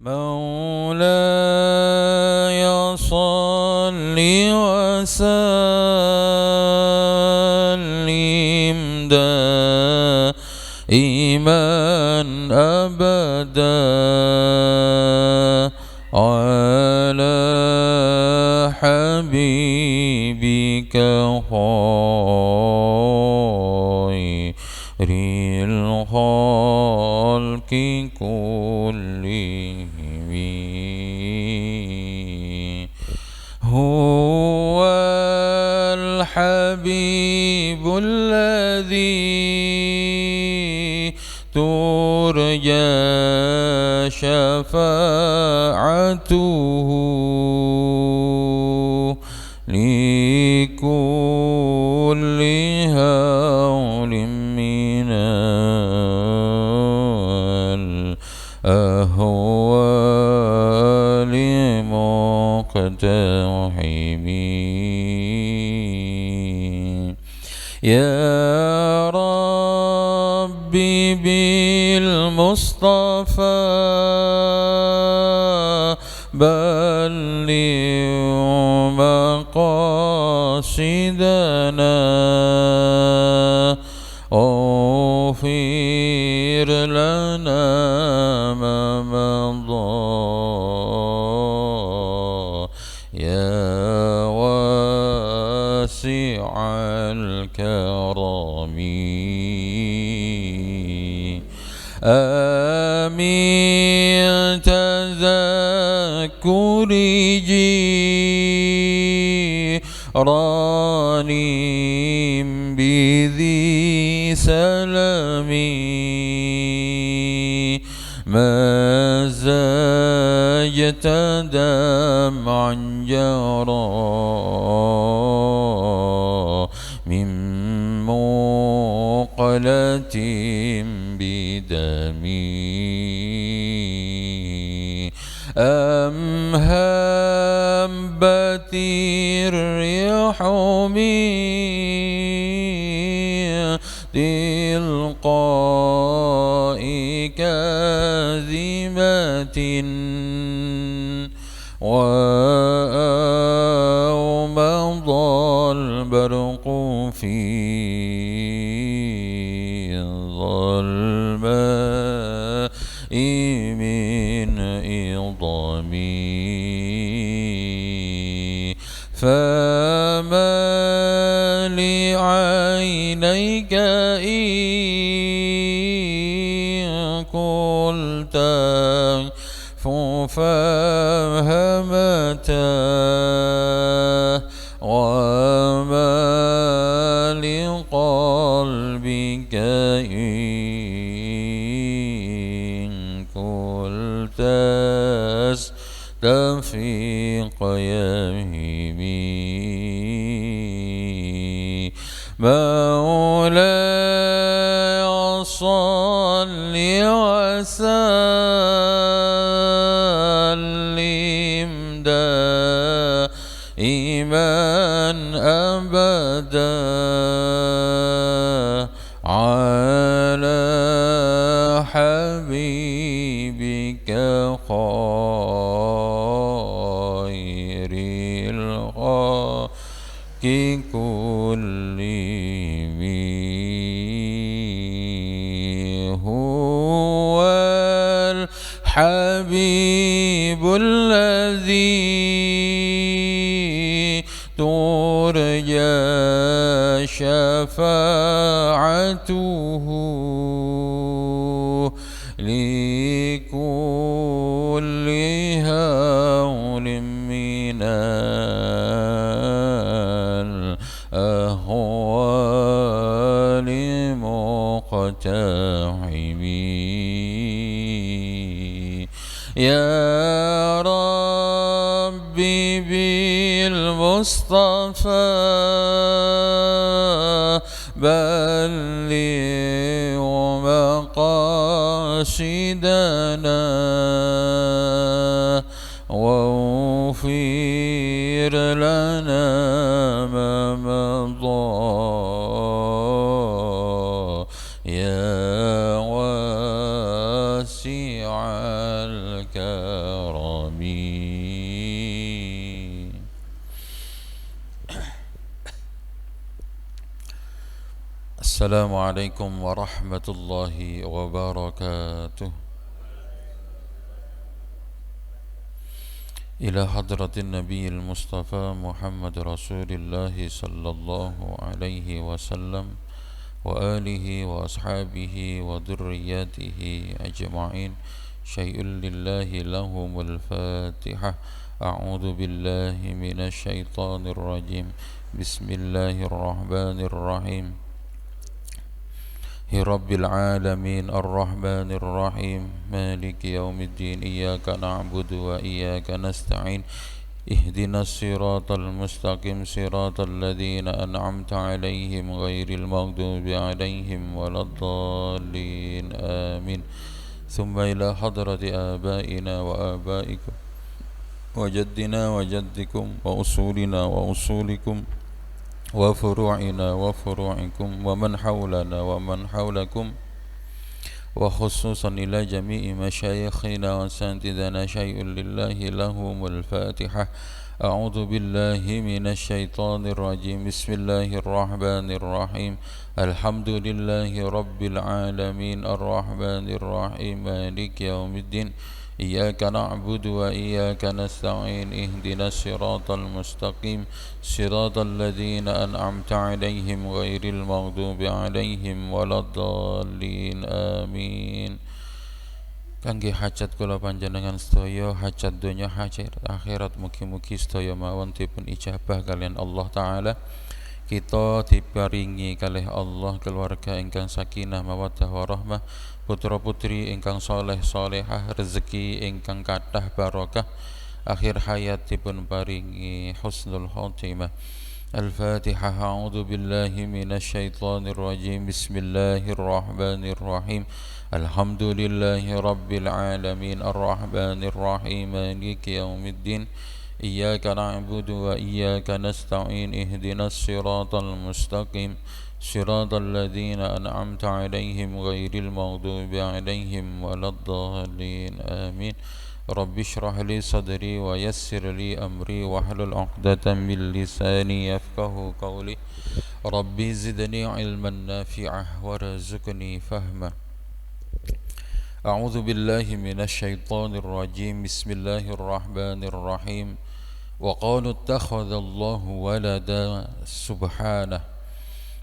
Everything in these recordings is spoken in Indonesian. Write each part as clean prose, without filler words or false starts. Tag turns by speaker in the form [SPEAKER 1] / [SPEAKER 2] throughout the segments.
[SPEAKER 1] مولاي صل وسلم دائما أبدا على حبيبك خير الخلق كلهم. هو الحبيب الذي ترجى شفاعته لكل هول من الأهوال مقتحم. يا ربي بالمصطفى بلغ مقاصدنا اغفر لنا ما مضى يا واسع الكرم. آمين تذكر جيراني بذي سلمي ما زاجت دمعا جرى من موقلة بدمي أم هبت الريح من تلقاء كاذمة وأومض البرق في الظلماء من إضمي فما لعينيك إن قلت ففهمتا وما لقلبك إن قلت استفيق يهمي. مولاي صل وسلم دائما أبدا على حبيبك خير الخلق كلهم. هو الحبيب الذي ترجى شفاعته لكل هول من الأهوال مقتحم. يا ربي بالمصطفى بلغ مقاصدنا واغفر لنا ما مضى يا واسع الكرم. الكرم. السلام عليكم ورحمة الله وبركاته. إلى حضرة النبي المصطفى محمد رسول الله صلى الله عليه وسلم وآله وأصحابه وذرياته أجمعين. شيء لله لهم الفاتحة. أعوذ بالله من الشيطان الرجيم. بسم الله الرحمن الرحيم. رب العالمين الرحمن الرحيم مالك يوم الدين. إياك نعبد وإياك نستعين. اهدنا الصراط المستقيم صراط الذين أنعمت عليهم غير المغضوب عليهم ولا الضالين آمين. ثم إلى حضرة آبائنا وآبائكم وجدنا وجدكم وأصولنا وأصولكم وفروعنا وفروعكم ومن حولنا ومن حولكم، وخصوصا إلى جميع مشايخنا وأساتذتنا. شيء لله لهم الفاتحة. أعوذ بالله من الشيطان الرجيم. بسم الله الرحمن الرحيم. الحمد لله رب العالمين الرحمن الرحيم مالك يوم الدين. إياك نعبد وإياك نستعين. اهدنا الصراط المستقيم صراط الذين أنعمت عليهم غير المغضوب عليهم ولا الضالين آمين. Kangge hajat kula panjenengan sedaya, hajat donya hajat akhirat, mugi-mugi sedaya mawon dipun ijabah kalian Allah Ta'ala. Kita diparingi kalih Allah keluarga ingkang sakinah mawaddah warahmah, putra putri ingkang soleh solehah, rezeki ingkang kathah barokah, akhir hayat dipun paringi husnul khotimah. Al-Fatihah. A'udzu billahi minasyaitonir rajim. Bismillahirrahmanirrahim. Alhamdulillahi rabbil alamin arrahmanir rahim maliki yaumiddin. Iyyaka na'budu wa iyyaka nasta'in. Ihdinas siratal mustaqim siratal ladzina an'amta 'alaihim ghairil maghdubi 'alaihim waladdallin. Amin. Rabbi shrah li sadri wa yassir li amri wahlul 'uqdatam min lisani yafqahu qawli. Rabbi zidni 'ilman nafi'ah warzuqni fahma. A'udzu billahi minasy syaithanir rajim. Bismillahirrahmanir rahim. Wa qalu ittakhadallahu walada subhanahu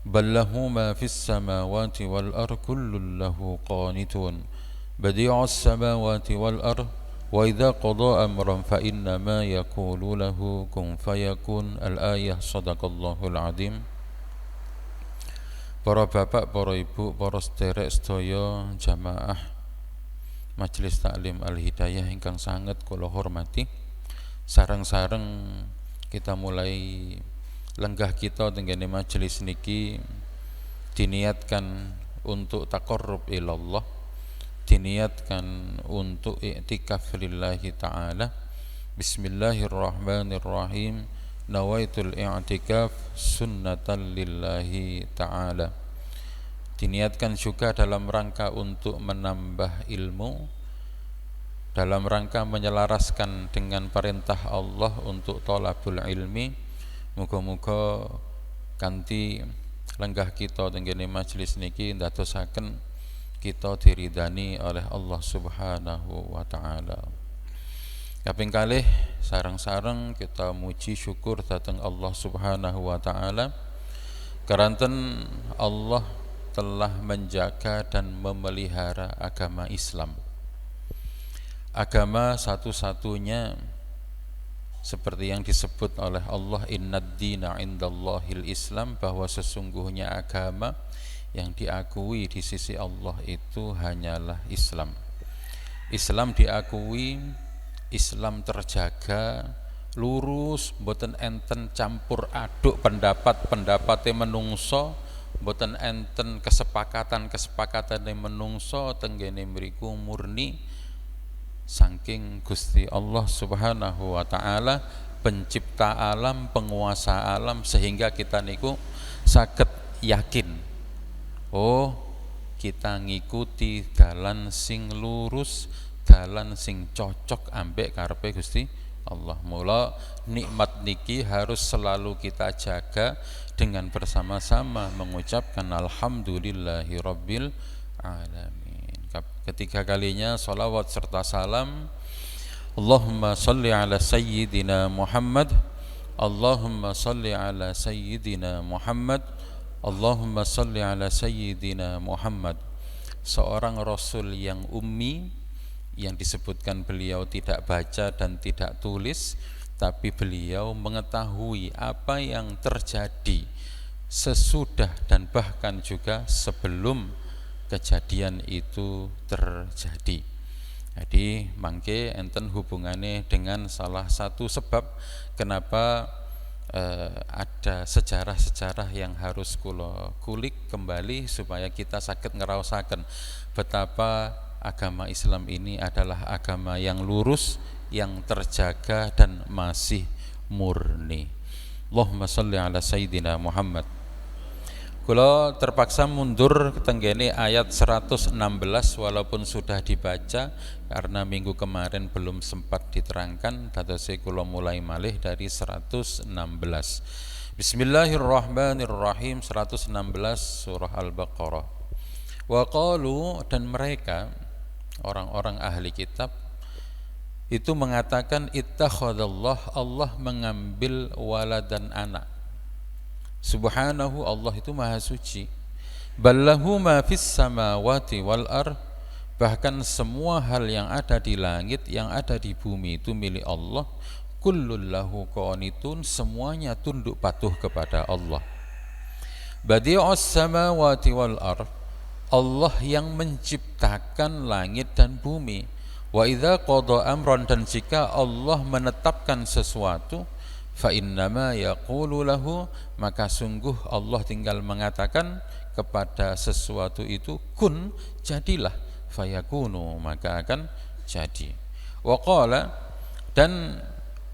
[SPEAKER 1] bal lahu ma fis samawati wal ardi kullun lahu qanitun badi'us samawati wal ardi wa idza qada amran fa inna ma yaqulu lahu kun fayakun. Al-ayah. Shadaqallahul azim. Para bapak, para ibu, para sederek sedaya jamaah Majelis Taklim Al-Hidayah ingkang sanget kula hormati, sareng-sareng kita mulai lenggah kita tenggene majelis niki diniatkan untuk taqarrub ilallah, diniatkan untuk i'tikaf lillahi ta'ala. Bismillahirrahmanirrahim. Nawaitul i'tikaf sunnatan lillahi ta'ala. Diniatkan juga dalam rangka untuk menambah ilmu, dalam rangka menyelaraskan dengan perintah Allah untuk thalabul ilmi. Muga-muga kanthi lenggah kita tenggene majelis niki ndadosaken kita diridani oleh Allah Subhanahu wa taala. Kaping kalih sareng-sareng kita muji syukur dhateng Allah Subhanahu wa taala karanten Allah telah menjaga dan memelihara agama Islam. Agama satu-satunya seperti yang disebut oleh Allah, innad dina indallahil Islam, bahwa sesungguhnya agama yang diakui di sisi Allah itu hanyalah Islam. Islam diakui, Islam terjaga lurus, mboten enten campur aduk pendapat-pendapate menungso, mboten enten kesepakatan-kesepakatane menungso, tenggene mriku murni saking Gusti Allah Subhanahu wa taala, pencipta alam, penguasa alam, sehingga kita niku saged yakin, oh kita ngikuti dalan sing lurus, dalan sing cocok ambek karepe Gusti Allah. Mula nikmat niki harus selalu kita jaga dengan bersama-sama mengucapkan alhamdulillahi rabbil alamin. Ketiga kalinya sholawat serta salam. Allahumma salli ala sayyidina Muhammad, Allahumma salli ala sayyidina Muhammad, Allahumma salli ala sayyidina Muhammad. Seorang rasul yang ummi, yang disebutkan beliau tidak baca dan tidak tulis, tapi beliau mengetahui apa yang terjadi sesudah dan bahkan juga sebelum kejadian itu terjadi. Jadi mangke enten hubungannya dengan salah satu sebab kenapa ada sejarah-sejarah yang harus kula kulik kembali supaya kita sakit ngerasakan betapa agama Islam ini adalah agama yang lurus, yang terjaga dan masih murni. Allahumma sholli ala sayyidina Muhammad. Kula terpaksa mundur ketenggene ayat 116 walaupun sudah dibaca karena minggu kemarin belum sempat diterangkan, dadose kula mulai malih dari 116. Bismillahirrahmanirrahim, 116 surah Al-Baqarah. Wa qalu, dan mereka orang-orang ahli kitab itu mengatakan ittakhadallah, Allah mengambil waladan anak. Subhanahu, Allah itu maha suci. Ballahu ma fis samawati wal ard, bahkan semua hal yang ada di langit, yang ada di bumi itu milik Allah. Kullul lahu qanitun, semuanya tunduk patuh kepada Allah. Badi'us samawati wal ard, Allah yang menciptakan langit dan bumi. Wa idza qada amran, dan jika Allah menetapkan sesuatu, fa innama yaqulu lahu, maka sungguh Allah tinggal mengatakan kepada sesuatu itu kun, jadilah, fayakunu, maka akan jadi. Wa qala, dan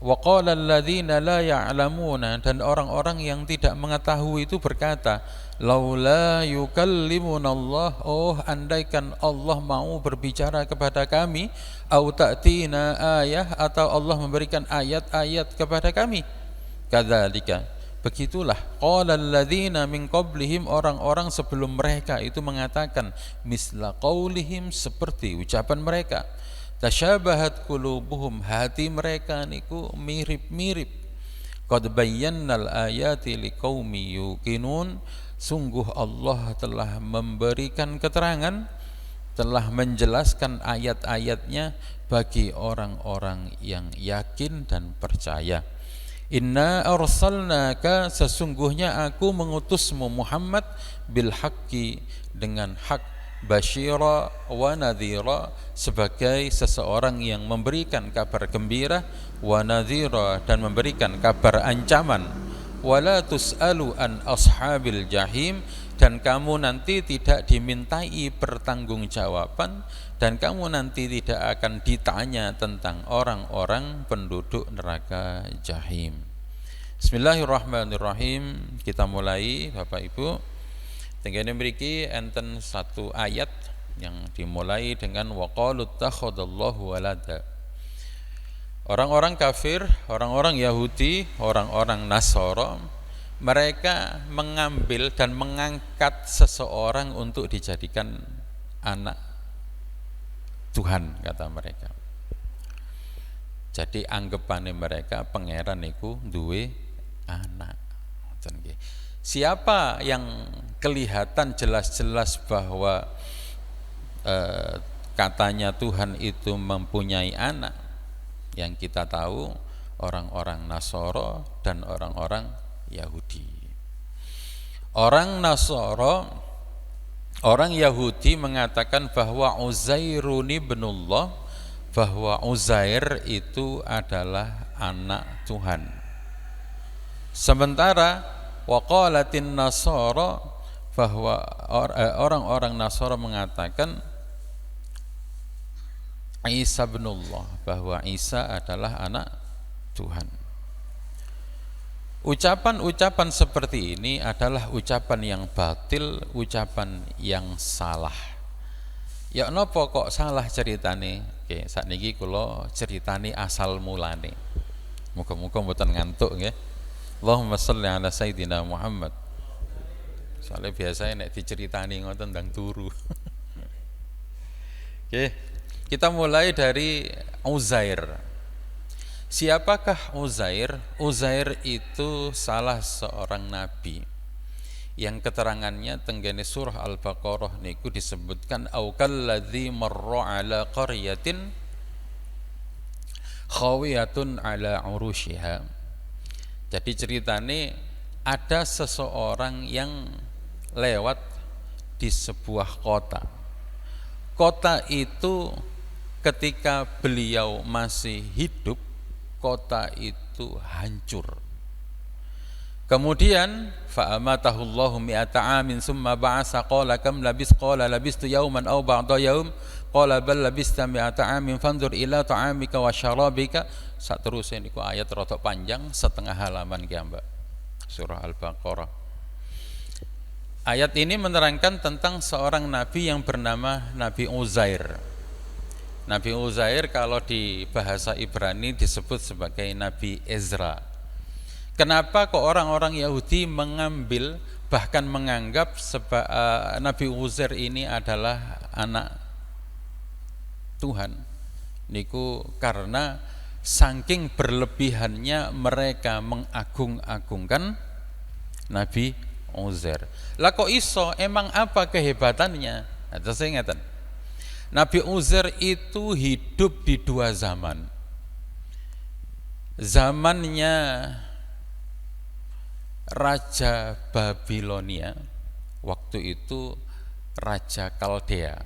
[SPEAKER 1] wa qala alladzina la ya'lamuna, dan orang-orang yang tidak mengetahui itu berkata, laula yukallimunallah, oh andaikan Allah mau berbicara kepada kami, au ta'tina ayah, atau Allah memberikan ayat-ayat kepada kami. Kadzalika, begitulah qala alladzina min qablihim, orang-orang sebelum mereka itu mengatakan, misla qaulihim, seperti ucapan mereka. Tasyabahat qulubuhum, hati mereka niku mirip-mirip. Qad bayyannal ayati liqaumi yuqinun, sungguh Allah telah memberikan keterangan, telah menjelaskan ayat-ayatnya bagi orang-orang yang yakin dan percaya. Inna arsalnaka, sesungguhnya aku mengutusmu Muhammad, bil haqqi, dengan hak, basyira wa nadhira, sebagai seseorang yang memberikan kabar gembira, wa nadhira, dan memberikan kabar ancaman. Wala tus'alu an ashabil jahim, dan kamu nanti tidak dimintai pertanggungjawaban, dan kamu nanti tidak akan ditanya tentang orang-orang penduduk neraka jahim. Bismillahirrahmanirrahim. Kita mulai Bapak Ibu. Tenggene mriki enten satu ayat yang dimulai dengan waqalu takhadallahu walada. Orang-orang kafir, orang-orang Yahudi, orang-orang Nasara, mereka mengambil dan mengangkat seseorang untuk dijadikan anak Tuhan, kata mereka. Jadi anggapannya mereka pangeran niku duwe anak. Siapa yang kelihatan jelas-jelas bahwa katanya Tuhan itu mempunyai anak? Yang kita tahu orang-orang Nasara dan orang-orang Yahudi. Orang Nasara, orang Yahudi mengatakan bahwa Uzairun ibnullah, bahwa Uzair itu adalah anak Tuhan. Sementara waqalatin Nasara, bahwa orang-orang Nasara mengatakan Isa ibnullah, bahwa Isa adalah anak Tuhan. Ucapan-ucapan seperti ini adalah ucapan yang batil, ucapan yang salah. Ya napa kok salah ceritane? Oke, sakniki kula ceritani asal mulane. Muga-muga mboten ngantuk nggih. Allahumma sholli ala sayidina Muhammad. Soalnya biasanya nek diceritani ngoten ndang turu. Oke, kita mulai dari Uzair. Siapakah Uzair? Uzair itu salah seorang nabi yang keterangannya tenggene surah Al-Baqarah niku disebutkan aukalladzi marra ala qaryatin khawiyatun ala urushiha. Jadi ceritane ada seseorang yang lewat di sebuah kota. Kota itu ketika beliau masih hidup, kota itu hancur. Kemudian fa'amatahu Allahu mi'ata amin summa ba'asa qala kam labis qala labistu yauman aw ba'da yaum qala bal labista mi'ata amin fanzur ila ta'amika wa syarabika. Saterusé niku ayat rada panjang setengah halaman ki Mbak. Surah Al-Baqarah. Ayat ini menerangkan tentang seorang nabi yang bernama Nabi Uzair. Nabi Uzair kalau di bahasa Ibrani disebut sebagai Nabi Ezra. Kenapa kok orang-orang Yahudi mengambil bahkan menganggap Nabi Uzair ini adalah anak Tuhan? Niku karena saking berlebihannya mereka mengagung-agungkan Nabi Uzair. Lah kok iso? Emang apa kehebatannya? Nah, saya ingatkan. Nabi Uzair itu hidup di dua zaman. Zamannya Raja Babilonia, waktu itu Raja Kaldea.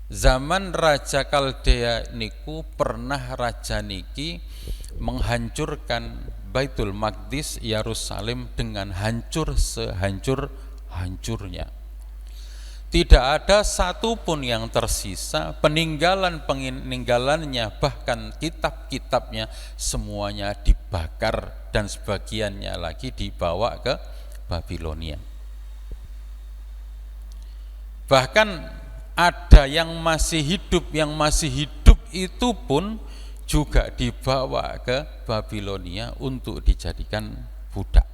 [SPEAKER 1] Zaman Raja Kaldea niku pernah raja niki menghancurkan Baitul Maqdis Yerusalem dengan hancur sehancur-hancurnya. Tidak ada satupun yang tersisa, peninggalannya bahkan kitab-kitabnya semuanya dibakar dan sebagiannya lagi dibawa ke Babilonia. Bahkan ada yang masih hidup itu pun juga dibawa ke Babilonia untuk dijadikan budak.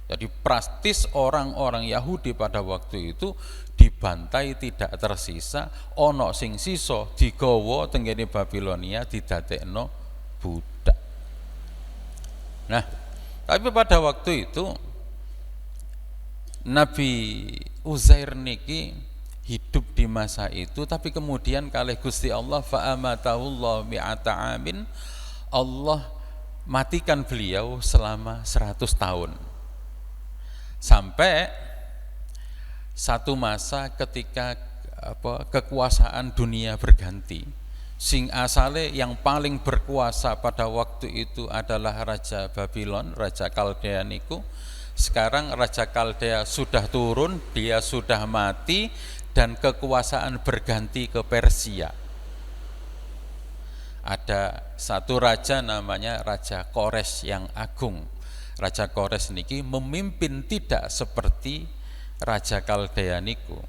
[SPEAKER 1] Jadi praktis orang-orang Yahudi pada waktu itu dibantai tidak tersisa, ono sing sisa digawa tenggene Babilonia didadekno budak. Nah, tapi pada waktu itu Nabi Uzair niki hidup di masa itu, tapi kemudian kalih Gusti Allah fa'amatahullah mi'ata amin, Allah matikan beliau selama 100 tahun. Sampai satu masa ketika kekuasaan dunia berganti, sing asale yang paling berkuasa pada waktu itu adalah Raja Babylon, Raja Kaldea niku. Sekarang Raja Kaldea sudah turun, dia sudah mati dan kekuasaan berganti ke Persia. Ada satu raja namanya Raja Kores yang agung. Raja Kores niki memimpin tidak seperti Raja Kaldea niku.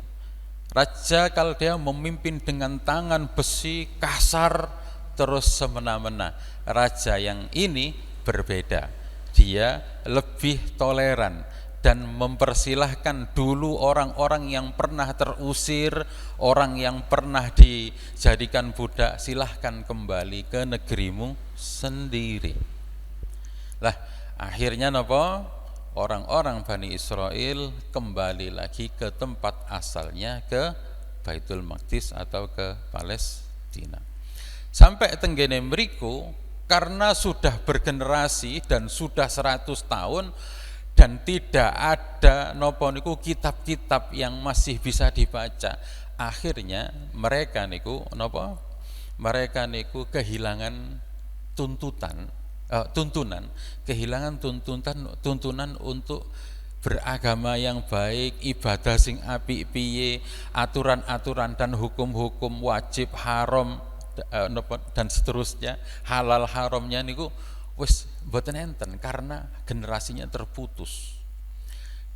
[SPEAKER 1] Raja Kaldea memimpin dengan tangan besi kasar terus semena-mena. Raja yang ini berbeda. Dia lebih toleran dan mempersilahkan dulu orang-orang yang pernah terusir, orang yang pernah dijadikan budak, silahkan kembali ke negerimu sendiri. Lah, akhirnya napa? Orang-orang Bani Israel kembali lagi ke tempat asalnya, ke Baitul Maqdis atau ke Palestina. Sampai tenggene mriku karena sudah bergenerasi dan sudah 100 tahun dan tidak ada napa niku kitab-kitab yang masih bisa dibaca. Akhirnya mereka niku napa? Mereka niku kehilangan kehilangan tuntunan untuk beragama yang baik, ibadah sing apik piye, aturan-aturan dan hukum-hukum wajib haram dan seterusnya, halal haramnya niku wis mboten enten karena generasinya terputus.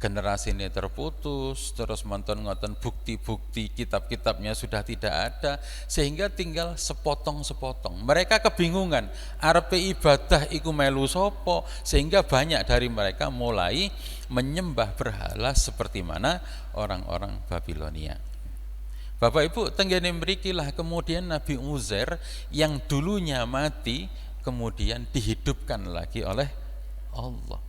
[SPEAKER 1] generasi ini terputus, terus ngoten bukti-bukti kitab-kitabnya sudah tidak ada, sehingga tinggal sepotong-sepotong. Mereka kebingungan, arepe ibadah iku melu sopo, sehingga banyak dari mereka mulai menyembah berhala seperti mana orang-orang Babilonia. Bapak Ibu, tenggene mrikilah kemudian Nabi Uzair yang dulunya mati kemudian dihidupkan lagi oleh Allah.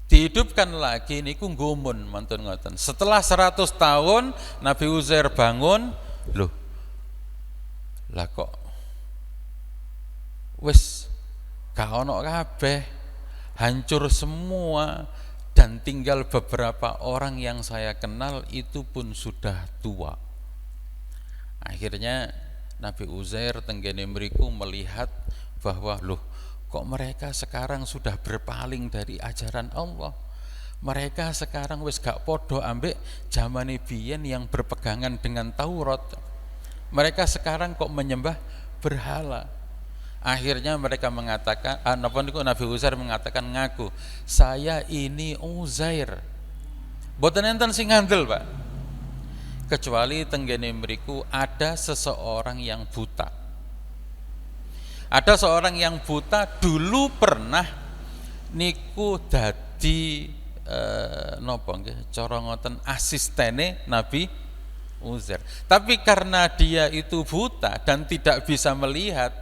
[SPEAKER 1] Dihidupkan lagi niku nggumun mantun ngoten. Setelah 100 tahun Nabi Uzair bangun, loh. Lah kok wis gak ono kabeh, hancur semua, dan tinggal beberapa orang yang saya kenal itu pun sudah tua. Akhirnya Nabi Uzair tenggene mriku melihat bahwa loh, kok mereka sekarang sudah berpaling dari ajaran Allah. Mereka sekarang wis gak podo ambek zamane biyen yang berpegangan dengan Taurat. Mereka sekarang kok menyembah berhala. Akhirnya mereka mengatakan, Nabi Uzair mengatakan ngaku, saya ini Uzair. Boten enten sing ngandel, Pak. Kecuali tenggene mriku ada seseorang yang buta. Ada seorang yang buta dulu pernah niku dadi napa nggih cara ngoten asistene Nabi Uzair. Tapi karena dia itu buta dan tidak bisa melihat,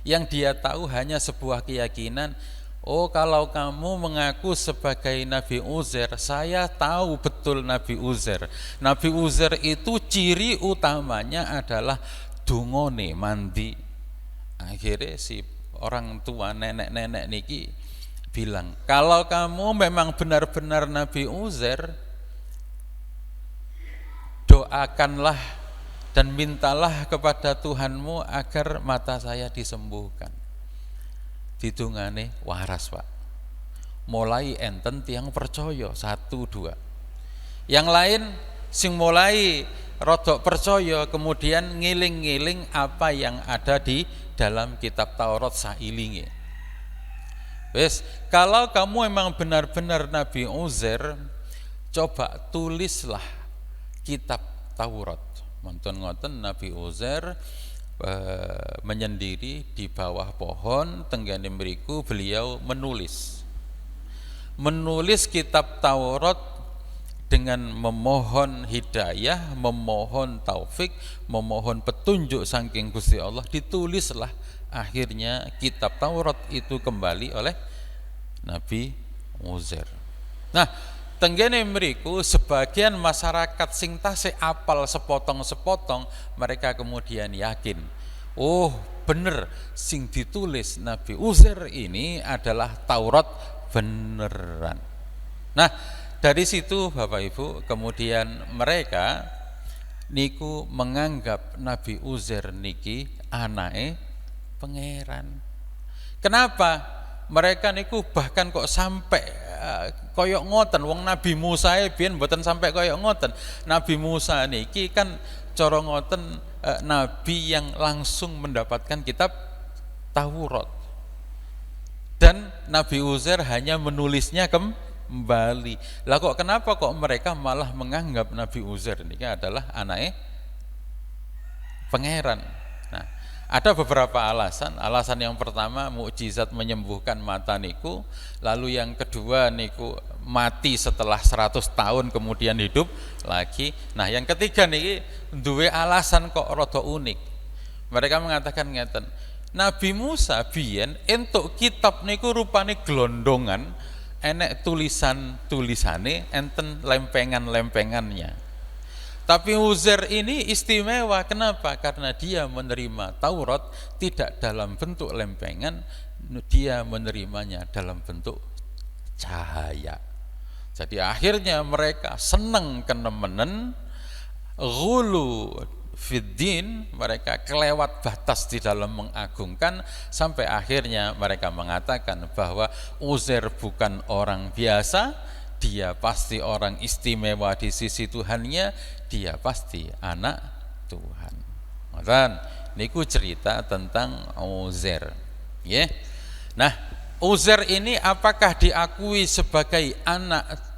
[SPEAKER 1] yang dia tahu hanya sebuah keyakinan, oh kalau kamu mengaku sebagai Nabi Uzair, saya tahu betul Nabi Uzair. Nabi Uzair itu ciri utamanya adalah dungone mandi. Akhirnya si orang tua nenek-nenek niki bilang, kalau kamu memang benar-benar Nabi Uzair, doakanlah dan mintalah kepada Tuhanmu agar mata saya disembuhkan. Ditungane waras, Pak. Mulai enten tiang percaya 1 2. Yang lain sing mulai rodok percaya kemudian ngiling-ngiling apa yang ada di dalam kitab Taurat sailinge. Wes, kalau kamu memang benar-benar Nabi Uzair, coba tulislah kitab Taurat. Mantun ngoten Nabi Uzair menyendiri di bawah pohon tenggane mriku, beliau menulis kitab Taurat dengan memohon hidayah, memohon taufik, memohon petunjuk saking Gusti Allah. Ditulislah akhirnya kitab Taurat itu kembali oleh Nabi Uzair. Nah, tenggene mriku sebagian masyarakat sing tasih apal sepotong-sepotong, mereka kemudian yakin, oh bener sing ditulis Nabi Uzair ini adalah Taurat beneran. Nah, dari situ Bapak Ibu kemudian mereka niku menganggap Nabi Uzair niki anake pangeran. Kenapa? Mereka niku bahkan kok sampai koyok ngoten, wong Nabi Musa biyen mboten sampai koyok ngoten. Nabi Musa niki kan cara ngoten nabi yang langsung mendapatkan kitab Taurat. Dan Nabi Uzair hanya menulisnya kembali. Lah kok kenapa kok mereka malah menganggap Nabi Uzair ini adalah anake pangeran? Nah, ada beberapa alasan. Alasan yang pertama mukjizat menyembuhkan mata niku, lalu yang kedua niku mati setelah 100 tahun kemudian hidup lagi. Nah, yang ketiga niki duwe alasan kok rada unik. Mereka mengatakan ngeten, Nabi Musa biyen entuk kitab niku rupane glondongan, enek tulisane enten lempengan-lempengannya. Tapi Uzair ini istimewa, kenapa? Karena dia menerima Taurat tidak dalam bentuk lempengan, dia menerimanya dalam bentuk cahaya. Jadi akhirnya mereka seneng kenemenen, ghulu fiddin, mereka kelewat batas di dalam mengagungkan, sampai akhirnya mereka mengatakan bahwa Uzair bukan orang biasa, dia pasti orang istimewa di sisi Tuhannya, dia pasti anak Tuhan. Dan niku cerita tentang Uzair, ya. Nah, Uzair ini apakah diakui sebagai anak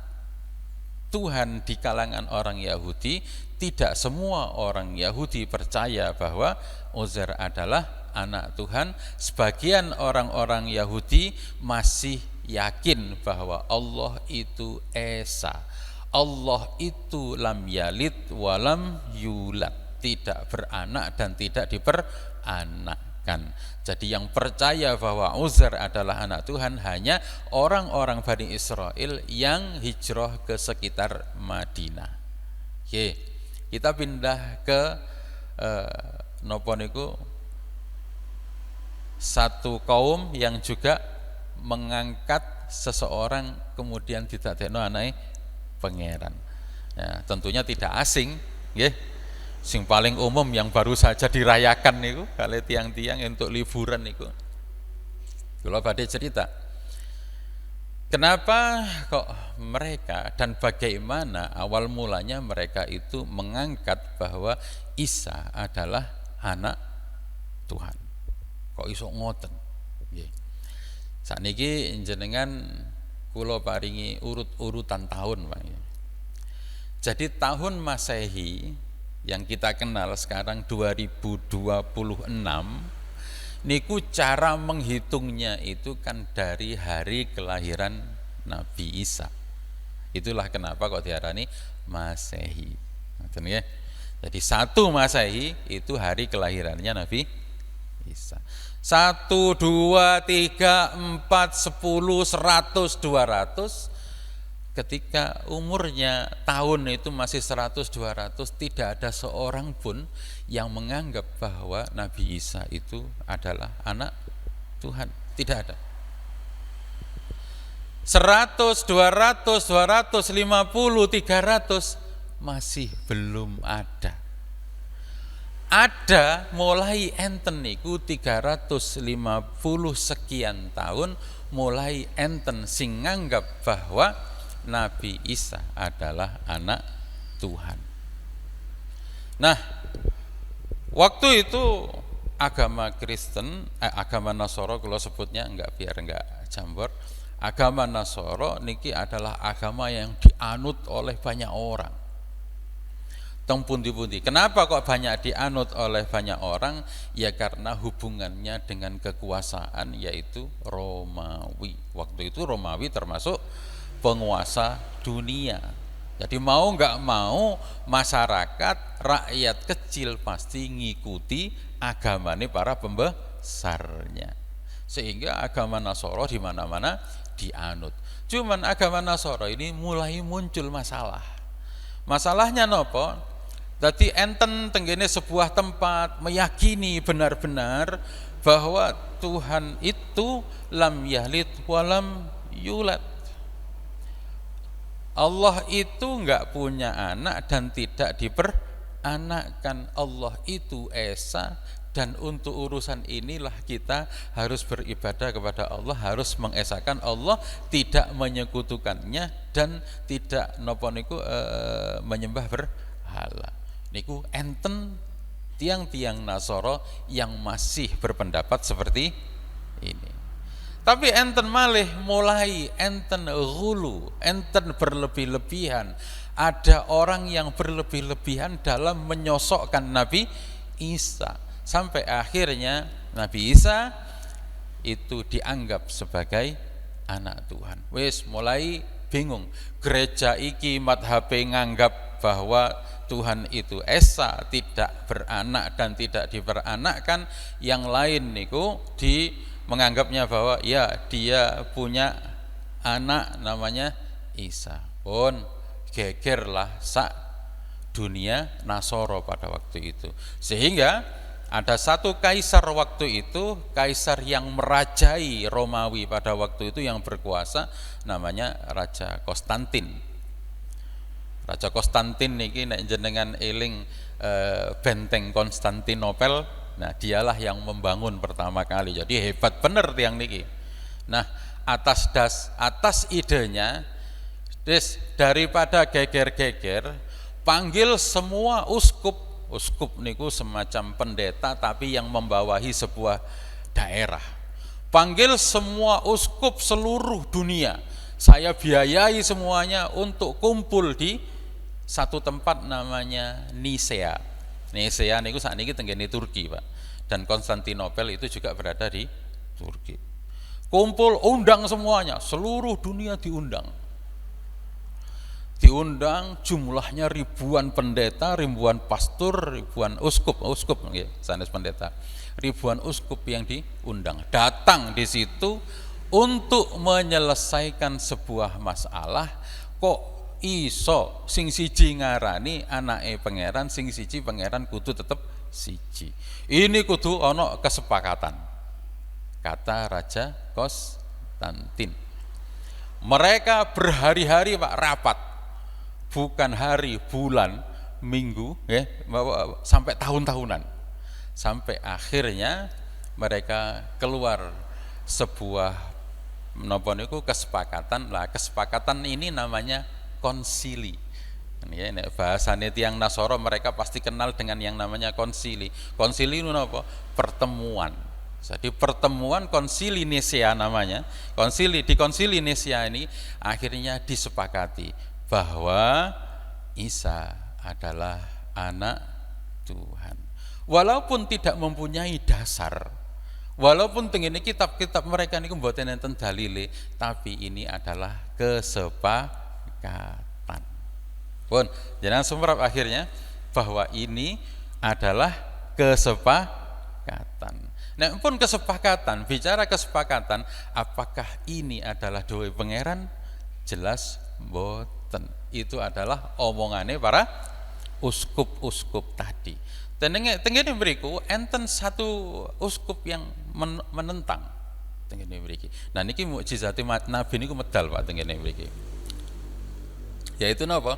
[SPEAKER 1] Tuhan di kalangan orang Yahudi, tidak semua orang Yahudi percaya bahwa Uzair adalah anak Tuhan. Sebagian orang-orang Yahudi masih yakin bahwa Allah itu Esa. Allah itu lam yalid walam yulad, tidak beranak dan tidak diperanakkan. Jadi yang percaya bahwa Uzair adalah anak Tuhan hanya orang-orang Bani Israel yang hijrah ke sekitar Madinah. Oke, kita pindah ke nopo niku, satu kaum yang juga mengangkat seseorang kemudian didadekno anake pangeran. Ya, tentunya tidak asing, nggih. Sing paling umum yang baru saja dirayakan niku kali tiang-tiang untuk liburan niku. Kula badhe cerita. Kenapa kok mereka dan bagaimana awal mulanya mereka itu mengangkat bahwa Isa adalah anak Tuhan. Kok iso ngoten? Nggih. Sakniki jenengan kula paringi urut-urutan tahun, Pak. Jadi tahun Masehi yang kita kenal sekarang 2026 niku cara menghitungnya itu kan dari hari kelahiran Nabi Isa. Itulah kenapa kok diarani Masehi. Ngoten nggih. Jadi 1 Masehi itu hari kelahirannya Nabi Isa. 1, 2, 3, 4, 10, 100, 200, ketika umurnya tahun itu masih 100, 200, tidak ada seorang pun yang menganggap bahwa Nabi Isa itu adalah anak Tuhan. Tidak ada. 100, 200, 250, 300 masih belum ada. Ada mulai enten niku 350 sekian tahun mulai enten sing nganggap bahwa Nabi Isa adalah anak Tuhan. Nah, waktu itu agama Kristen, agama Nasoro kalau sebutnya biar enggak jambor. Agama Nasoro niki adalah agama yang dianut oleh banyak orang. Teng pundi-pundi. Kenapa kok banyak dianut oleh banyak orang? Ya karena hubungannya dengan kekuasaan yaitu Romawi. Waktu itu Romawi termasuk penguasa dunia. Jadi mau nggak mau masyarakat rakyat kecil pasti ngikuti agamanya para pembesarnya. Sehingga agama Nasoro di mana-mana dianut. Cuman agama Nasoro ini mulai muncul masalah. Masalahnya nopo? Jadi enten tenggene sebuah tempat meyakini benar-benar bahwa Tuhan itu lam yalid walam yulad. Allah itu enggak punya anak dan tidak diperanakkan. Allah itu Esa, dan untuk urusan inilah kita harus beribadah kepada Allah, harus mengesakan Allah, tidak menyekutukannya dan tidak napa niku menyembah berhala. Niku enten tiang-tiang Nasoro yang masih berpendapat seperti ini. Tapi enten malih mulai enten ghulu, enten berlebih-lebihan. Ada orang yang berlebih-lebihan dalam menyosokkan Nabi Isa, sampai akhirnya Nabi Isa itu dianggap sebagai anak Tuhan. Wis mulai bingung. Gereja iki madhabe nganggap bahwa Tuhan itu Esa, tidak beranak dan tidak diperanakkan. Yang lain niku menganggapnya bahwa ya dia punya anak namanya Isa. Pun gegerlah sak dunia Nasoro pada waktu itu. Sehingga ada satu kaisar waktu itu, kaisar yang merajai Romawi pada waktu itu yang berkuasa, namanya Raja Konstantin. Raja Konstantin niki nek jenengan eling benteng Konstantinopel, nah dialah yang membangun pertama kali. Jadi hebat bener tiang niki. Nah, atas idenya daripada geger-geger, panggil semua uskup niku semacam pendeta tapi yang membawahi sebuah daerah. Panggil semua uskup seluruh dunia, saya biayai semuanya untuk kumpul di satu tempat namanya Nisea. Nisea niku sakniki tenggene Turki, Pak. Dan Konstantinopel itu juga berada di Turki. Kumpul, undang semuanya, seluruh dunia diundang. Diundang, jumlahnya ribuan pendeta, ribuan pastor, ribuan uskup nggih, sanes pendeta. Ribuan uskup yang diundang datang di situ untuk menyelesaikan sebuah masalah. Kok iso sing siji ngarani anake pangeran, sing siji pangeran kudu tetep siji. Ini kudu ana kesepakatan, kata Raja Konstantin. Mereka berhari-hari Pak rapat, bukan hari, bulan, minggu, ya, sampai tahun-tahunan. Sampai akhirnya mereka keluar sebuah menapa niku kesepakatan. Lah kesepakatan ini namanya konsili. Ya, bahasane tiyang Nasoro mereka pasti kenal dengan yang namanya konsili. Konsili itu apa? Pertemuan. Jadi pertemuan konsili Nisea namanya. Di konsili Nisea ini akhirnya disepakati bahwa Isa adalah anak Tuhan. Walaupun tidak mempunyai dasar, walaupun tengene kitab-kitab mereka niku mboten enten dalile, tapi ini adalah kesepakatan. Pun jangan sumrap akhirnya bahwa ini adalah kesepakatan. Nah, pun kesepakatan, bicara kesepakatan, apakah ini adalah dawuh pangeran? Jelas mboten. Itu adalah omongane para uskup-uskup tadi. Tengene mriku enten satu uskup yang menentang tengene mriki. Nah niki mukjizate Nabi niku medal Pak tengene mriki. Yaitu napa?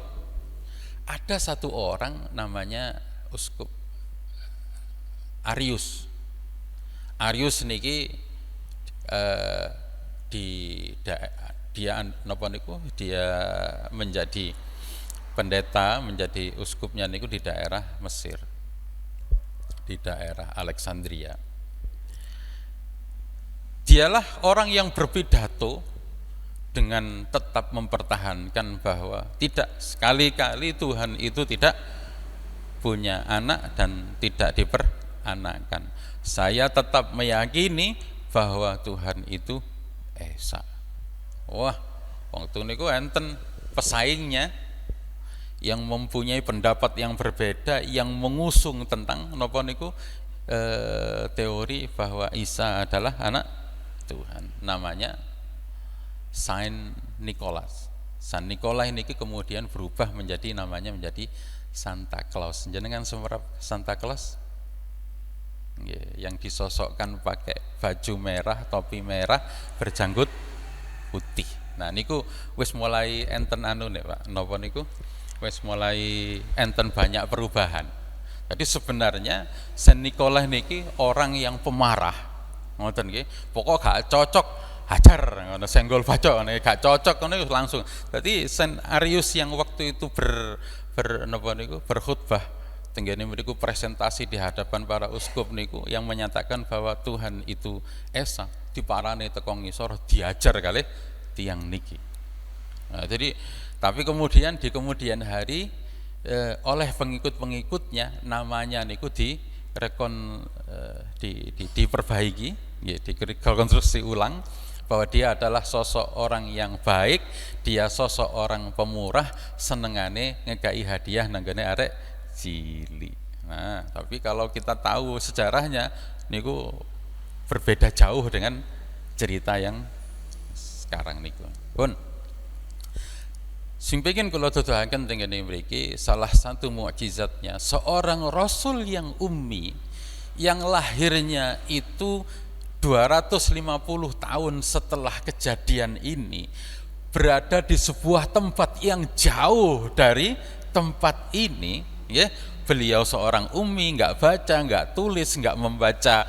[SPEAKER 1] Ada satu orang namanya uskup Arius. Arius niki dia menjadi pendeta, menjadi uskupnya niku di daerah Mesir, di daerah Alexandria. Dialah orang yang berpidato dengan tetap mempertahankan bahwa tidak, sekali-kali Tuhan itu tidak punya anak dan tidak diperanakan. Saya tetap meyakini bahwa Tuhan itu Esa. Wah, waktu niku enten pesaingnya yang mempunyai pendapat yang berbeda, yang mengusung tentang napa niku teori bahwa Isa adalah anak Tuhan. Namanya Saint Nicholas. Saint Nicholas ini kemudian berubah menjadi namanya menjadi Santa Claus. Jenengan semurap Santa Claus? Yang disosokkan pakai baju merah, topi merah, berjanggut putih. Nah niku wis mulai enten anu nih Pak, napa niku? Wis mulai enten banyak perubahan. Jadi sebenarnya Saint Nicholas niki orang yang pemarah, ngoten nggih. Pokok gak cocok hajar ngono, senggol bacok ngono, gak cocok ngono langsung. Jadi Saint Arius yang waktu itu berkhutbah tenggene mriku presentasi di hadapan para uskup niku yang menyatakan bahwa Tuhan itu Esa, diparani teko ngisor diajar kalih tiang niki. Nah, jadi tapi kemudian di kemudian hari oleh pengikut-pengikutnya namanya niku diperbaiki, ya, dikonstruksi ulang bahwa dia adalah sosok orang yang baik, dia sosok orang pemurah, senengane ngekai hadiah nanggone arek cilik. Nah, tapi kalau kita tahu sejarahnya niku berbeda jauh dengan cerita yang sekarang niku. Pun sing pengin kula tuduhaken teng kene mriki salah satu mukjizatnya seorang rasul yang ummi yang lahirnya itu 250 tahun setelah kejadian ini berada di sebuah tempat yang jauh dari tempat ini, ya. Beliau seorang ummi, nggak baca, nggak tulis, nggak membaca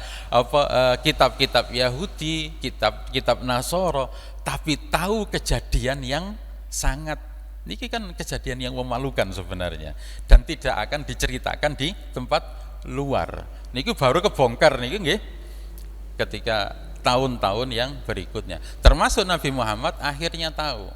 [SPEAKER 1] kitab-kitab Yahudi, kitab-kitab Nasoro, tapi tahu kejadian yang sangat, ini kan kejadian yang memalukan sebenarnya dan tidak akan diceritakan di tempat luar. Niki baru kebongkar niki nggih ketika tahun-tahun yang berikutnya. Termasuk Nabi Muhammad akhirnya tahu.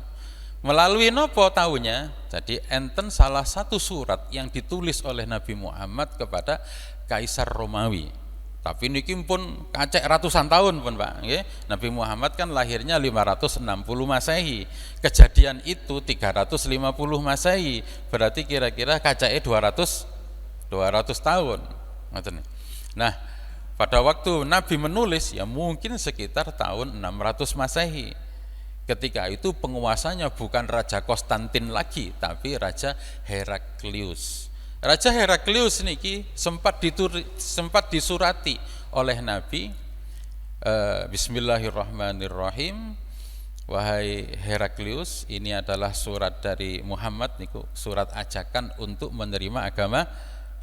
[SPEAKER 1] Melalui nopo tahunya? Jadi enten salah satu surat yang ditulis oleh Nabi Muhammad kepada Kaisar Romawi. Tapi niki pun kacek ratusan tahun pun Pak. Nabi Muhammad kan lahirnya 560 Masehi. Kejadian itu 350 Masehi. Berarti kira-kira kaceknya 200 tahun. Nah, pada waktu Nabi menulis ya mungkin sekitar tahun 600 Masehi. Ketika itu penguasanya bukan Raja Konstantin lagi, tapi Raja Heraklius. Raja Heraklius niki sempat disurati oleh Nabi, Bismillahirrahmanirrahim, wahai Heraklius, ini adalah surat dari Muhammad niku, surat ajakan untuk menerima agama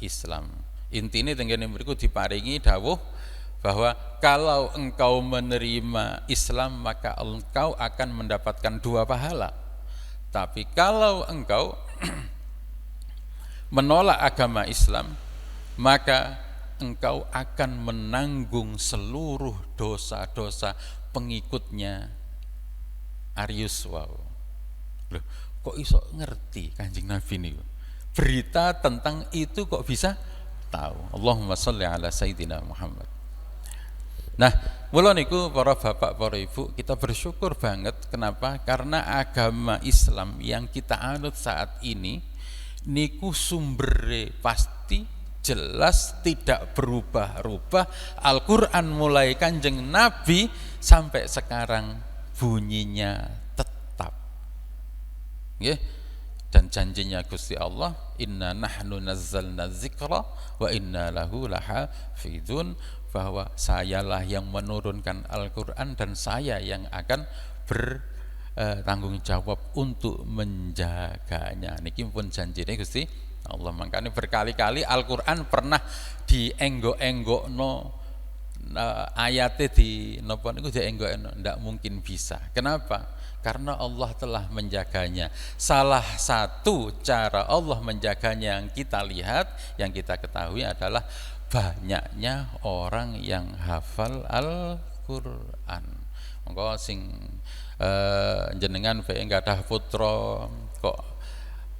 [SPEAKER 1] Islam. Intinya tenggene mriku diparingi dawuh bahwa kalau engkau menerima Islam maka engkau akan mendapatkan 2 pahala. Tapi kalau engkau menolak agama Islam maka engkau akan menanggung seluruh dosa-dosa pengikutnya Arius. Wow. Loh, kok iso ngerti Kanjeng Nabi niku? Berita tentang itu kok bisa tahu? Allahumma sholli ala sayyidina Muhammad. Nah, mula niku para bapak, para ibu, kita bersyukur banget. Kenapa? Karena agama Islam yang kita anut saat ini niku sumbernya pasti jelas, tidak berubah-ubah. Al-Qur'an mulai Kanjeng Nabi sampai sekarang bunyinya tetap. Nggih. Dan janjinya Gusti Allah, inna nahnu nazzalna dzikra wa inna lahu lahafidun, bahwa sayalah yang menurunkan Al-Qur'an dan saya yang akan bertanggung jawab untuk menjaganya. Niki pun janjine Gusti Allah. Makanya berkali-kali Al-Qur'an pernah dienggok-enggokno, ayatnya di napa niku dienggok-enggok, ndak mungkin bisa. Kenapa? Karena Allah telah menjaganya. Salah satu cara Allah menjaganya yang kita lihat, yang kita ketahui adalah banyaknya orang yang hafal Al-Qur'an. Monggo sing jenengan bae gadah putra kok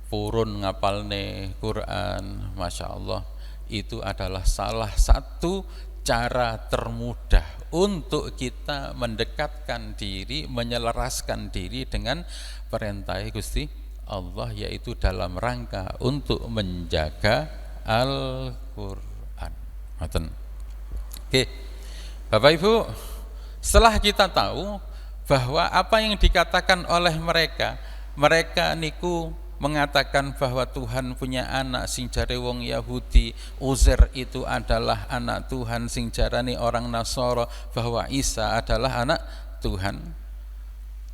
[SPEAKER 1] purun ngapalne Quran, Masya Allah, itu adalah salah satu cara termudah untuk kita mendekatkan diri, menyelaraskan diri dengan perintah Gusti Allah, yaitu dalam rangka untuk menjaga Al-Qur'an. Oke, Bapak Ibu, setelah kita tahu bahwa apa yang dikatakan oleh mereka niku mengatakan bahwa Tuhan punya anak sing jare wong Yahudi, Uzair itu adalah anak Tuhan, sing jarane orang Nasara bahwa Isa adalah anak Tuhan.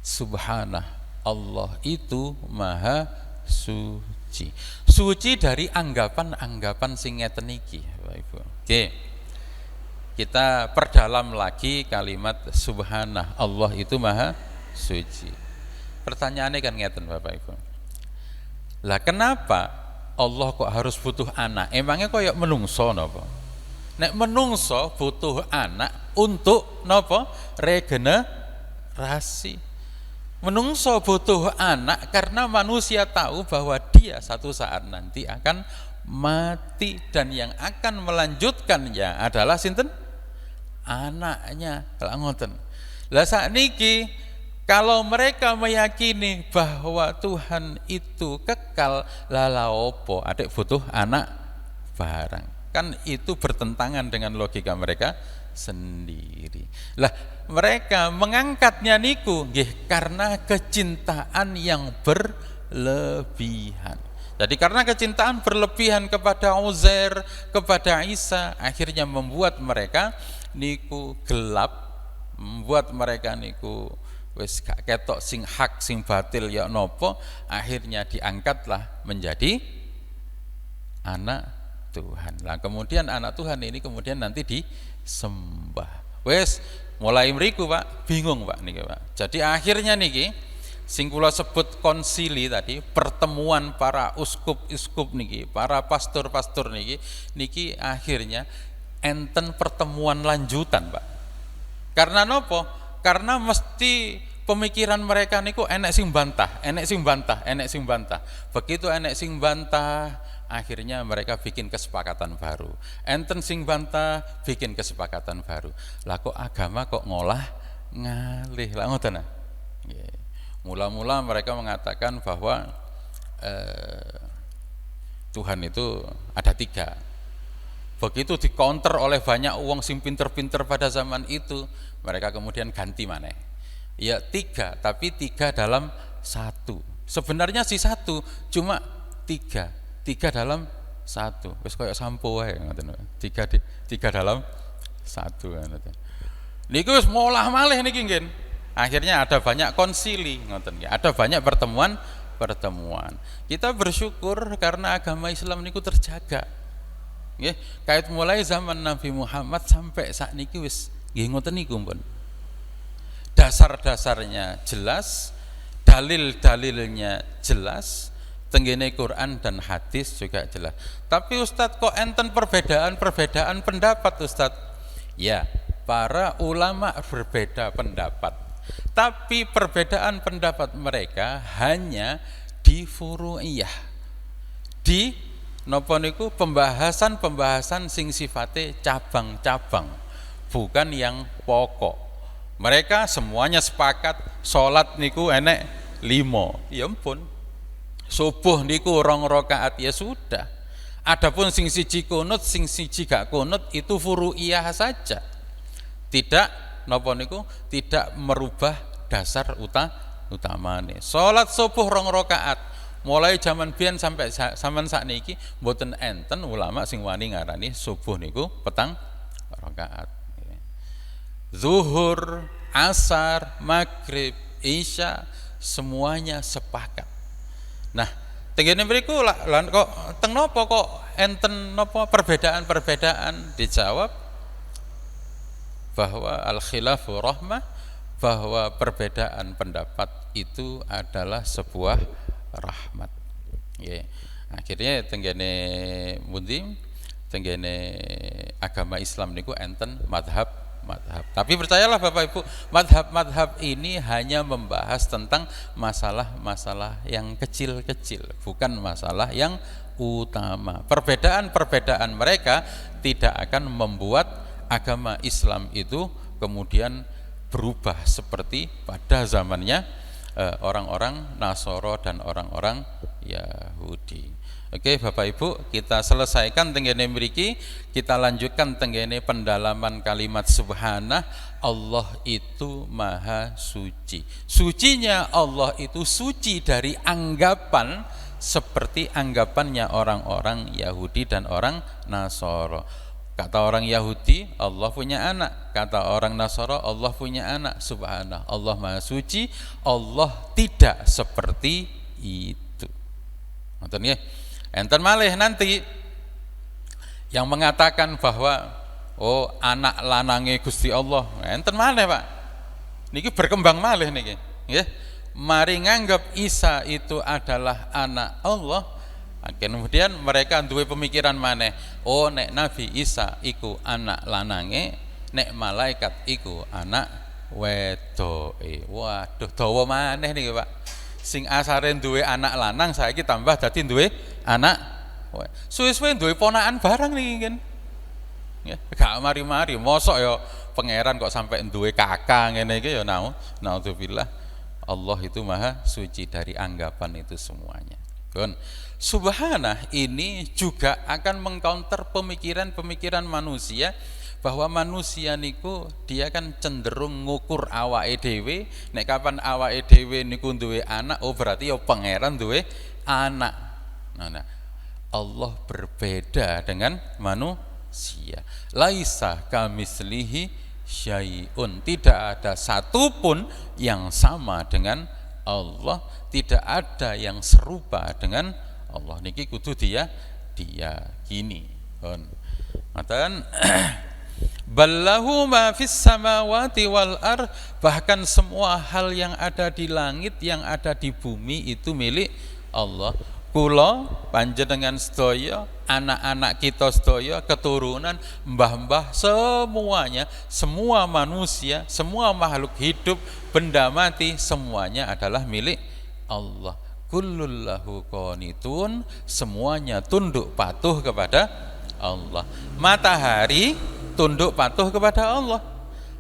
[SPEAKER 1] Subhanallah, Allah itu maha suci. Suci dari anggapan-anggapan sing ngeten iki, Bapak Ibu. Oke. Kita perdalam lagi kalimat subhanallah, Allah itu maha suci. Pertanyaannya kan ngeten Bapak Ibu. Lah kenapa Allah kok harus butuh anak? Emangnya koyok menungso napa? Nek menungso butuh anak untuk napa? Regenerasi. Menungso butuh anak karena manusia tahu bahwa dia satu saat nanti akan mati, dan yang akan melanjutkannya adalah sinten? Anaknya. Kalau ngoten. Lah sakniki kalau mereka meyakini bahwa Tuhan itu kekal, lala opo adek butuh anak barang. Kan itu bertentangan dengan logika mereka sendiri. Lah mereka mengangkatnya niku nggih karena kecintaan yang berlebihan. Jadi karena kecintaan berlebihan kepada Uzair, kepada Isa, akhirnya membuat mereka niku gelap, membuat mereka niku wis gak ketok sing hak sing batil ya nopo, akhirnya diangkatlah menjadi anak Tuhan. Lah kemudian anak Tuhan ini kemudian nanti disembah. Wes mulai mriku Pak, bingung Pak niki Pak. Jadi akhirnya niki sing kula sebut konsili tadi, pertemuan para uskup-uskup niki, para pastor-pastor niki akhirnya enten pertemuan lanjutan Pak. Karena nopo? Karena mesti pemikiran mereka niku enek sing bantah, enek sing bantah, enek sing bantah. Begitu enek sing bantah, akhirnya mereka bikin kesepakatan baru. Enten sing bantah, bikin kesepakatan baru. Lah kok agama kok ngolah ngalih lah ngoten. Mula-mula mereka mengatakan bahwa Tuhan itu ada 3. Begitu dikonter oleh banyak uang sing pinter-pinter pada zaman itu, mereka kemudian ganti maneh. Ya 3, tapi 3 dalam 1. Sebenarnya sih 1, cuma 3 dalam 1. Wis koyo sampo wae ngoten. 3 dalam 1 ngoten. Niku wis molah malih niki nggih. Akhirnya ada banyak konsili ngoten nggih. Ada banyak pertemuan. Kita bersyukur karena agama Islam niku terjaga. Nggih, kait mulai zaman Nabi Muhammad sampai saat niki wis nggih ngoten niku pun. Dasar-dasarnya jelas, dalil-dalilnya jelas, tenggene Quran dan hadis juga jelas. Tapi Ustadz kok enten perbedaan pendapat Ustadz? Ya, para ulama berbeda pendapat. Tapi perbedaan pendapat mereka hanya di furu'iyah. Di napa niku pembahasan sing sifate cabang-cabang, bukan yang pokok. Mereka semuanya sepakat salat niku enek 5. Ya ampun. Subuh niku 2 rakaat ya sudah. Adapun sing siji kunut, sing siji gak kunut itu furu'iyah saja. Tidak napa niku tidak merubah dasar utamane. Salat subuh 2 rakaat mulai zaman biyen sampai zaman sakniki mboten enten ulama sing wani ngarani subuh niku 4 rakaat. Zuhur, asar, maghrib, isya semuanya sepakat. Nah, tengene mriku lan kok teng napa kok enten napa perbedaan-perbedaan? Dijawab bahwa al-khilafu rahmah, bahwa perbedaan pendapat itu adalah sebuah rahmat. Nggih. Akhirnya tenggene pundi? Tenggene agama Islam niku enten madhab. Tapi percayalah Bapak Ibu, madhab ini hanya membahas tentang masalah-masalah yang kecil-kecil, bukan masalah yang utama. Perbedaan-perbedaan mereka tidak akan membuat agama Islam itu kemudian berubah seperti pada zamannya orang-orang Nasoro dan orang-orang Yahudi. Oke Bapak Ibu, kita selesaikan tenggene mriki, kita lanjutkan tenggene pendalaman kalimat subhanah. Allah itu maha suci. Sucinya Allah itu suci dari anggapan seperti anggapannya orang-orang Yahudi dan orang Nasoro. Kata orang Yahudi, Allah punya anak. Kata orang Nasara, Allah punya anak. Subhanallah, Allah maha suci. Allah tidak seperti itu. Nonton ya. Enten malih nanti yang mengatakan bahwa oh anak lanange Gusti Allah. Enten malih Pak. Niki berkembang malih niki. Nggih. Mari nganggap Isa itu adalah anak Allah. Kemudian mereka duwe pemikiran maneh, oh nek Nabi Isa iku anak lanange, nek malaikat iku anak wedoke. Waduh, dawa maneh niki Pak. Sing asare duwe anak lanang saiki tambah dadi duwe anak. Suwe-suwe duwe ponakan barang niki kan. Ya, gak mari-mari, mosok ya pangeran kok sampai duwe kakak ngene iki ya naudzubillah. Allah itu maha suci dari anggapan itu semuanya. Kun. Subhanah ini juga akan mengcounter pemikiran-pemikiran manusia bahwa manusia niku dia kan cenderung ngukur awake dhewe, nek kapan awake dhewe niku duwe anak, oh berarti ya pangeran duwe anak. Nah, Allah berbeda dengan manusia. Laisa kamislihi syai'un, tidak ada satupun yang sama dengan Allah, tidak ada yang serupa dengan Allah. Niki kudu dia gini. Ngoten. Ballahu ma fis samawati wal ard, bahkan semua hal yang ada di langit, yang ada di bumi itu milik Allah. kula panjenengan sedaya, anak-anak kita sedaya, keturunan, mbah-mbah, semuanya, semua manusia, semua makhluk hidup, benda mati, semuanya adalah milik Allah. Kullul lahu qanitun, semuanya tunduk patuh kepada Allah. Matahari tunduk patuh kepada Allah,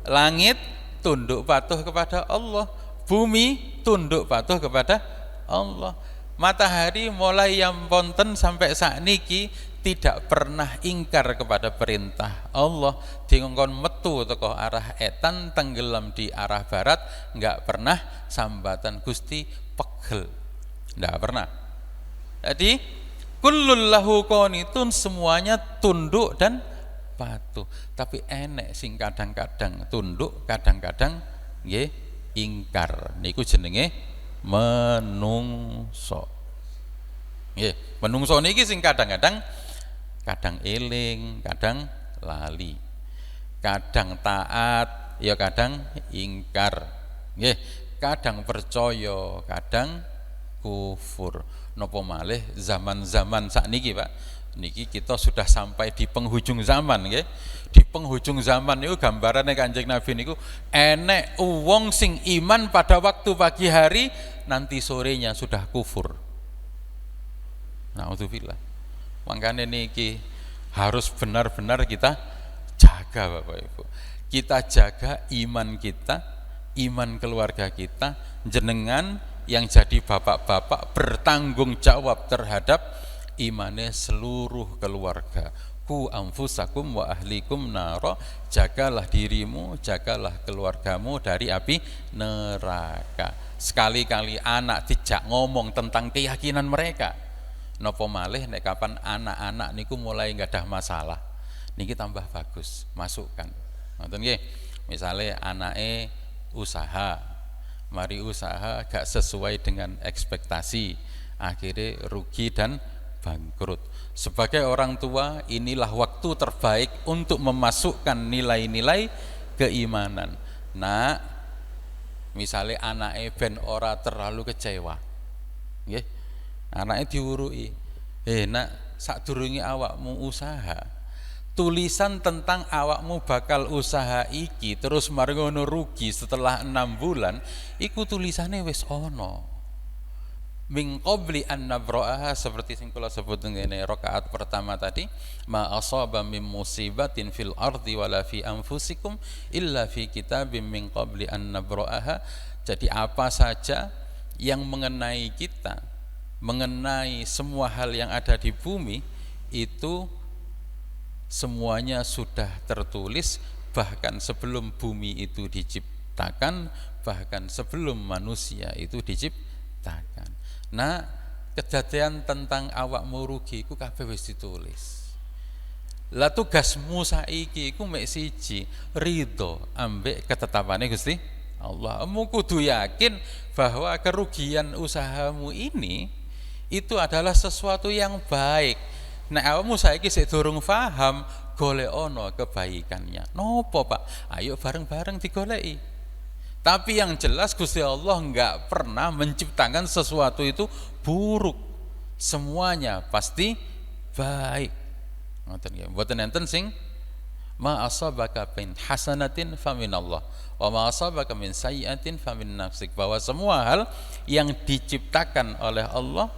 [SPEAKER 1] langit tunduk patuh kepada Allah, bumi tunduk patuh kepada Allah. Matahari mulai yang ponten sampai sakniki tidak pernah ingkar kepada perintah Allah. Dingongkon metu teko arah etan, tenggelam di arah barat, enggak pernah sambatan Gusti pegel, enggak pernah. Jadi kullul lahu qanitun, semuanya tunduk dan patuh. Tapi enek sing kadang-kadang tunduk, kadang-kadang nggih ingkar. Niku jenenge menungso. Nggih, menungso niki sing kadang-kadang kadang eling, kadang lali. Kadang taat, ya kadang ingkar. Nggih, kadang percaya, kadang kufur. Napa malih zaman-zaman sakniki, Pak. Niki kita sudah sampai di penghujung zaman, nggih. Di penghujung zaman niku gambarane Kanjeng Nabi niku enek wong sing iman pada waktu pagi hari, nanti sorenya sudah kufur. Nauzubillah. Makanya niki harus benar-benar kita jaga, Bapak Ibu. Kita jaga iman kita, iman keluarga kita, jenengan yang jadi bapak-bapak bertanggung jawab terhadap imane seluruh keluarga. Ku anfusakum wa ahlikum naro, jagalah dirimu, jagalah keluargamu dari api neraka. Sekali-kali anak dijak ngomong tentang keyakinan mereka, nopo malih nek kapan anak-anak niku mulai nggak ada masalah, niki tambah bagus, masukkan. Nonton nggih, misale anake usaha, mari usaha gak sesuai dengan ekspektasi, akhirnya rugi dan bangkrut. Sebagai orang tua, inilah waktu terbaik untuk memasukkan nilai-nilai keimanan. Nah, misalnya anaknya ben ora terlalu kecewa, nggih, anaknya diurui, nak sadurunge awakmu usaha, tulisan tentang awakmu bakal usaha iki terus mari ngono rugi setelah 6 bulan, iku tulisannya wis ono min qabli an nabra'aha, seperti sing kula sebut ngene rakaat pertama tadi, ma asaba min musibatin fil ardi wala fi anfusikum illa fi kitabim min qabli an nabra'aha. Jadi apa saja yang mengenai kita, mengenai semua hal yang ada di bumi, itu semuanya sudah tertulis bahkan sebelum bumi itu diciptakan, bahkan sebelum manusia itu diciptakan. Nah, kejadian tentang awakmu rugi iku kabeh wis ditulis. Lah tugasmu saiki iku mek siji, ridho ambek ketetapane Gusti Allah. Kamu kudu yakin bahwa kerugian usahamu ini itu adalah sesuatu yang baik. Nek awakmu saiki sik durung paham, golekno kebaikannya. Nopo, Pak? Ayo bareng-bareng digoleki. Tapi yang jelas Gusti Allah enggak pernah menciptakan sesuatu itu buruk. Semuanya pasti baik. Ngoten nggih. Mboten enten sing ma asabaka min hasanatin faminallah wa ma asabaka min sayyi'atin famin nafsik, bahwa semua hal yang diciptakan oleh Allah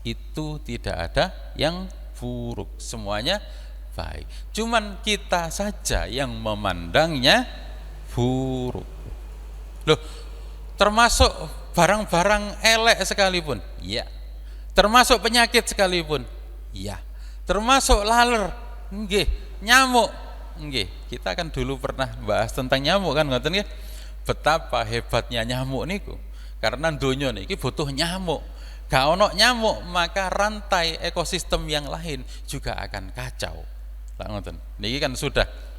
[SPEAKER 1] itu tidak ada yang buruk, semuanya baik. Cuman kita saja yang memandangnya buruk. Loh, termasuk barang-barang elek sekalipun, iya. Termasuk penyakit sekalipun, iya. Termasuk laler, nggih, nyamuk, nggih. Kita kan dulu pernah bahas tentang nyamuk kan, ngoten nggih. Betapa hebatnya nyamuk niku. Karena donya niki butuh nyamuk. Gak ono nyamuk, maka rantai ekosistem yang lain juga akan kacau. Lah ngoten. Niki kan sudah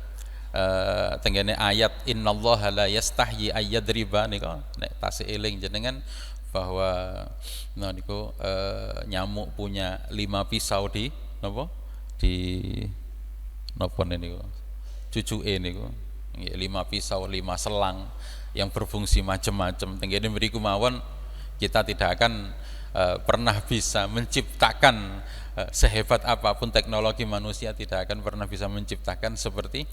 [SPEAKER 1] tenggene ayat innallaha la yastahyi ayyadriba nika nek tasih eling jenengan bahwa niku nyamuk punya 5 pisau di napa di napa niku cucuke niku 5 pisau 5 selang yang berfungsi macam-macam. Tenggene mriku mawon kita tidak akan pernah bisa menciptakan sehebat apapun teknologi, manusia tidak akan pernah bisa menciptakan seperti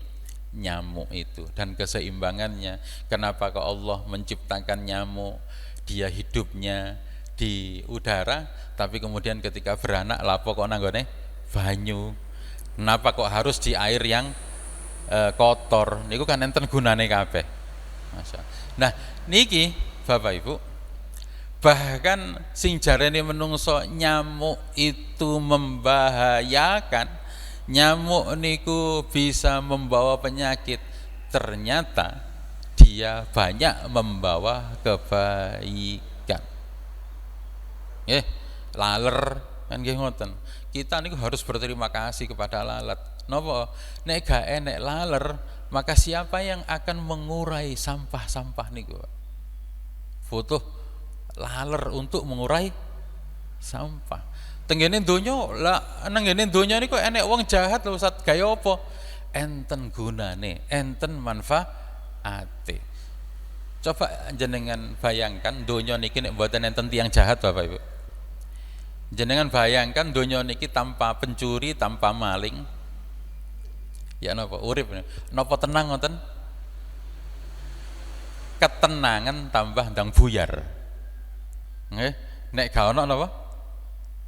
[SPEAKER 1] nyamuk itu dan keseimbangannya. Kenapa kok Allah menciptakan nyamuk, dia hidupnya di udara, tapi kemudian ketika beranak lapo kok nanggone banyu? Kenapa kok harus di air yang kotor? Niku kan enten gunane kabeh. Nah, niki Bapak Ibu, bahkan sing jarene menungso nyamuk itu membahayakan, nyamuk niku bisa membawa penyakit, ternyata dia banyak membawa kebaikan. Laler kan nggih ngoten. Kita niku harus berterima kasih kepada lalat. Napa? Nek gak enek laler, maka siapa yang akan mengurai sampah-sampah niku? Butuh laler untuk mengurai sampah. Tenggene donya lah, nenggene donya niku enek wong jahat lho Ustaz, gaya apa? Enten gunane, enten manfaate. Coba jenengan bayangkan donya niki nek mboten enten tiyang jahat Bapak Ibu. Jenengan bayangkan donya niki tanpa pencuri, tanpa maling. Ya napa urip napa tenang ngoten? Ketenangan tambah ndang buyar. Nggih, nek gak ono napa?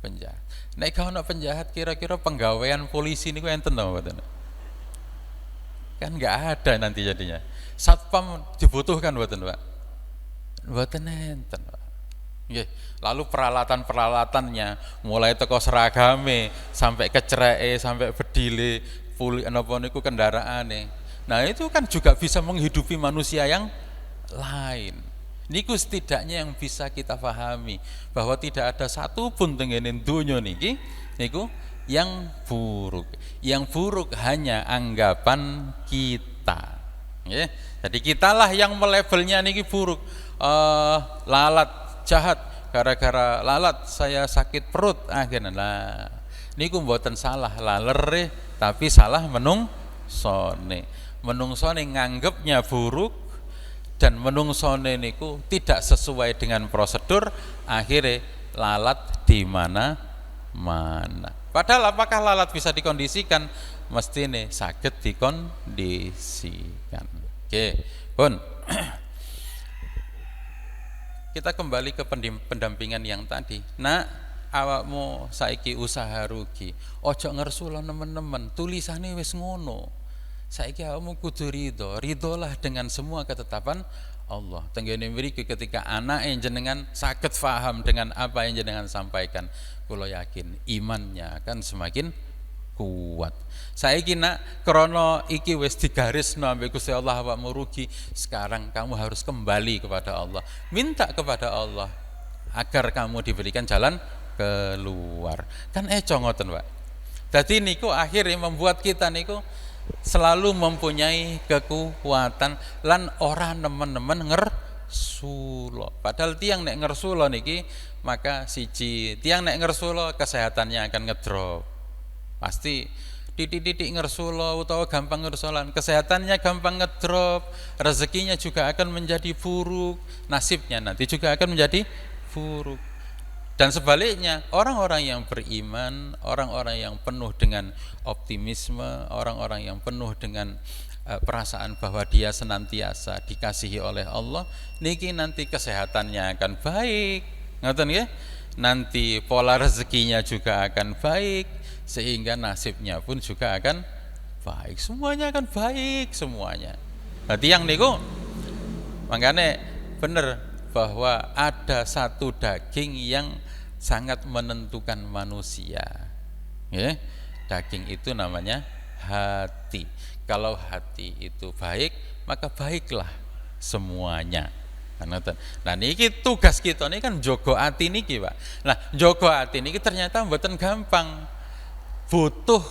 [SPEAKER 1] Penjahat. Nek gak ono penjahat, kira-kira penggawean polisi niku enten to mboten? Kan enggak ada nanti jadinya. Satpam dibutuhkan mboten, Pak? Mboten enten, Pak. Nggih, lalu peralatan-peralatannya mulai teko seragame sampai kecereke, sampai bedile, napa niku kendaraane. Nah, itu kan juga bisa menghidupi manusia yang lain. Niku setidaknya yang bisa kita pahami bahwa tidak ada satupun tengene donya niki niku yang buruk. Yang buruk hanya anggapan kita. Nggih. Jadi kitalah yang melabelnya niki buruk. Lalat jahat, gara-gara lalat saya sakit perut akhirnya. Nah, niku mboten salah lalere, tapi salah menungsone. Menungsone nganggepnya buruk dan menungsone niku tidak sesuai dengan prosedur, akhirnya lalat di mana-mana. Padahal apakah lalat bisa dikondisikan? Mestine saged dikondisikan. Oke, pun kita kembali ke pendampingan yang tadi. Nah, awakmu saiki usaha rugi, ojo ngersula nemen-nemen, tulisane wis ngono. Saiki awakmu kudu ridholah dengan semua ketetapan Allah. Tenggene mriki ketika anake jenengan saged paham dengan apa yang jenengan sampaikan, kula yakin imannya akan semakin kuat. Saiki nak krana iki wis digarisno ambek Gusti Allah awakmu rugi, sekarang kamu harus kembali kepada Allah. Minta kepada Allah agar kamu diberikan jalan keluar. Kan ngoten, Pak. Dadi niku akhirnya membuat kita niku selalu mempunyai kekuatan lan ora nemen-nemen ngersula. Padahal tiang nek ngersula niki, maka siji tiang nek ngersula kesehatannya akan ngedrop. Pasti titik-titik ngersula utawa gampang ngersulan, kesehatannya gampang ngedrop, rezekinya juga akan menjadi buruk, nasibnya nanti juga akan menjadi buruk. Dan sebaliknya, orang-orang yang beriman, orang-orang yang penuh dengan optimisme, orang-orang yang penuh dengan perasaan bahwa dia senantiasa dikasihi oleh Allah, niki nanti kesehatannya akan baik, ngoten nggih? Nanti pola rezekinya juga akan baik, sehingga nasibnya pun juga akan baik. Semuanya akan baik semuanya. Berarti yang niku makanya bener bahwa ada satu daging yang sangat menentukan manusia. Ya, daging itu namanya hati. Kalau hati itu baik, maka baiklah semuanya. Nah niki tugas kita ini kan jogo hati niki, Pak. Nah, jogo hati niki ternyata mboten gampang. Butuh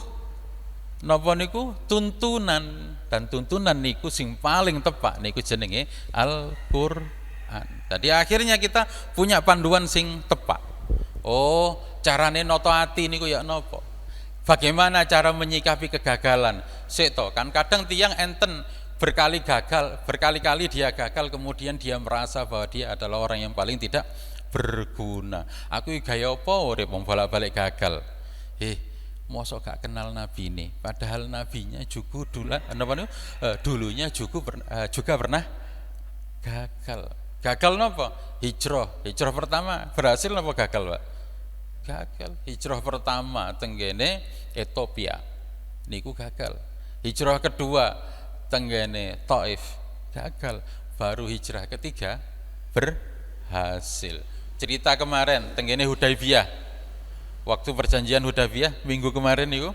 [SPEAKER 1] napa niku tuntunan, dan tuntunan niku sing paling tepat niku jenenge Al-Qur'an. Jadi akhirnya kita punya panduan sing tepat. Oh, carane noto ati niku ya nopo? Bagaimana cara menyikapi kegagalan? Sik to, kan kadang tiang enten berkali-kali dia gagal, kemudian dia merasa bahwa dia adalah orang yang paling tidak berguna. Aku gaya apa urip bolak-balik gagal. Mosok gak kenal nabi ini, padahal nabinya dulunya juga pernah gagal. Gagal napa? Hijrah pertama berhasil napa gagal, Pak? Gagal. Hijrah pertama tenggene Ethiopia niku gagal. Hijrah kedua tenggene Taif gagal. Baru hijrah ketiga berhasil. Cerita kemarin tenggene Hudaybiyah, waktu perjanjian Hudaybiyah minggu kemarin niku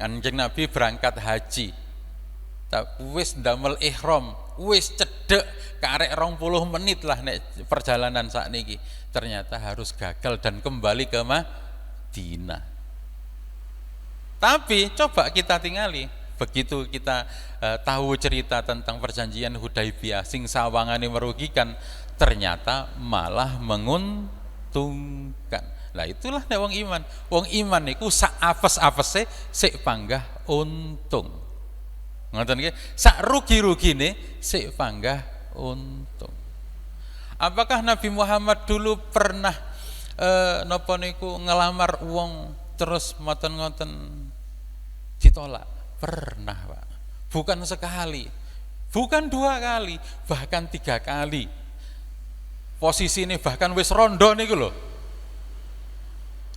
[SPEAKER 1] Kanjeng Nabi berangkat haji, wis ndamel ihram, wis cedek karek 20 menit lah nek perjalanan sakniki, ternyata harus gagal dan kembali ke Madinah. Tapi coba kita tingali, begitu kita tahu cerita tentang perjanjian Hudaybiyah sing sawangane merugikan, ternyata malah menguntungkan. Lah itulah nek wong iman. Wong iman niku sak apes-apese sik panggah untung. Ngoten nggih? Sak rugi-rugine sik panggah untung. Apakah Nabi Muhammad dulu pernah napa niku ngelamar wong terus ngoten-ngoten ditolak? Pernah, Pak. Bukan sekali, bukan 2 kali, bahkan 3 kali. Posisi ini bahkan wis rondo niku lho.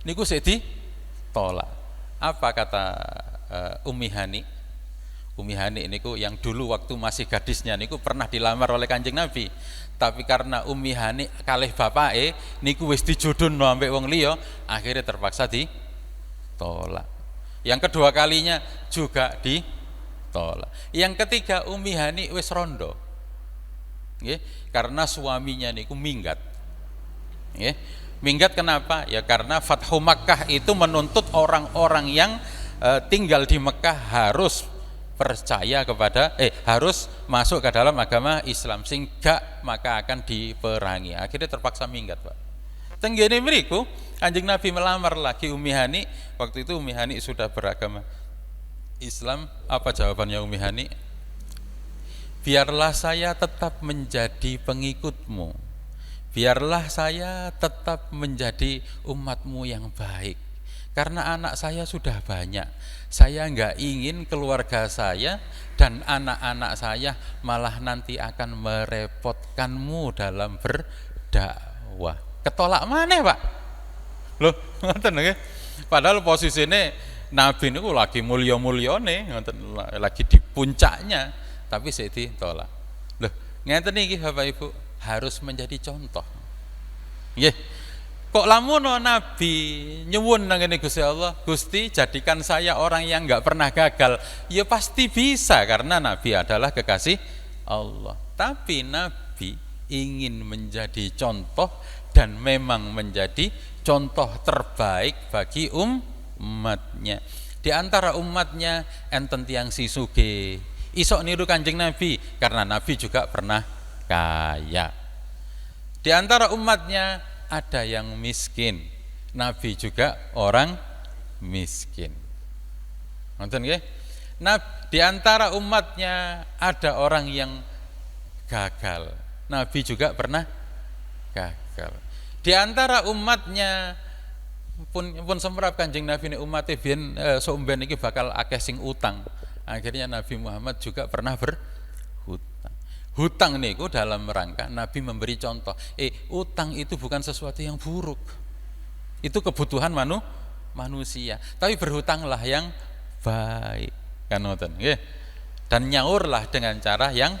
[SPEAKER 1] Niku sik ditolak. Apa kata Ummi Hani? Ummi Hani niku yang dulu waktu masih gadisnya niku pernah dilamar oleh Kanjeng Nabi. Tapi karena Ummi Hani kalih bapake niku wis dijodohno ambek wong liya, akhirnya terpaksa ditolak. Yang kedua kalinya juga ditolak. Yang ketiga Ummi Hani wis rondo. Nggih, karena suaminya niku minggat. Nggih. Minggat kenapa? Ya karena Fathu Makkah itu menuntut orang-orang yang tinggal di Mekah harus percaya kepada harus masuk ke dalam agama Islam, sehingga maka akan diperangi. Akhirnya terpaksa minggat, Pak. Tenggene mriku Kanjeng Nabi melamar lagi Ummi Hani. Waktu itu Ummi Hani sudah beragama Islam. Apa jawabannya Ummi Hani? Biarlah saya tetap menjadi pengikutmu, biarlah saya tetap menjadi umatmu yang baik, karena anak saya sudah banyak. Saya enggak ingin keluarga saya dan anak-anak saya malah nanti akan merepotkanmu dalam berdakwah. Ketolak maneh, Pak? Loh, ngoten nggih. Padahal posisine Nabi niku lagi mulya-mulyane, ngoten, lagi di puncaknya, tapi sik ditolak. Loh, ngeten iki Bapak Ibu, harus menjadi contoh. Nggih. Kok lamun Nabi nyuwun nang ngene Gusti Allah, Gusti jadikan saya orang yang enggak pernah gagal. Ya pasti bisa karena Nabi adalah kekasih Allah. Tapi Nabi ingin menjadi contoh dan memang menjadi contoh terbaik bagi umatnya. Di antara umatnya enten tiyang sisuge, isok niru Kanjeng Nabi karena Nabi juga pernah kaya. Di antara umatnya ada yang miskin, Nabi juga orang miskin. Nonton nggih? Nah, di antara umatnya ada orang yang gagal, Nabi juga pernah gagal. Di antara umatnya pun semrap Kanjeng Nabi ini umatnya biyen somben iki bakal akeh sing utang. Akhirnya Nabi Muhammad juga pernah berhutang. Hutang niku dalam rangka Nabi memberi contoh. Utang itu bukan sesuatu yang buruk. Itu kebutuhan manusia. Tapi berhutanglah yang baik. Kan ngoten nggih. Dan nyaurlah dengan cara yang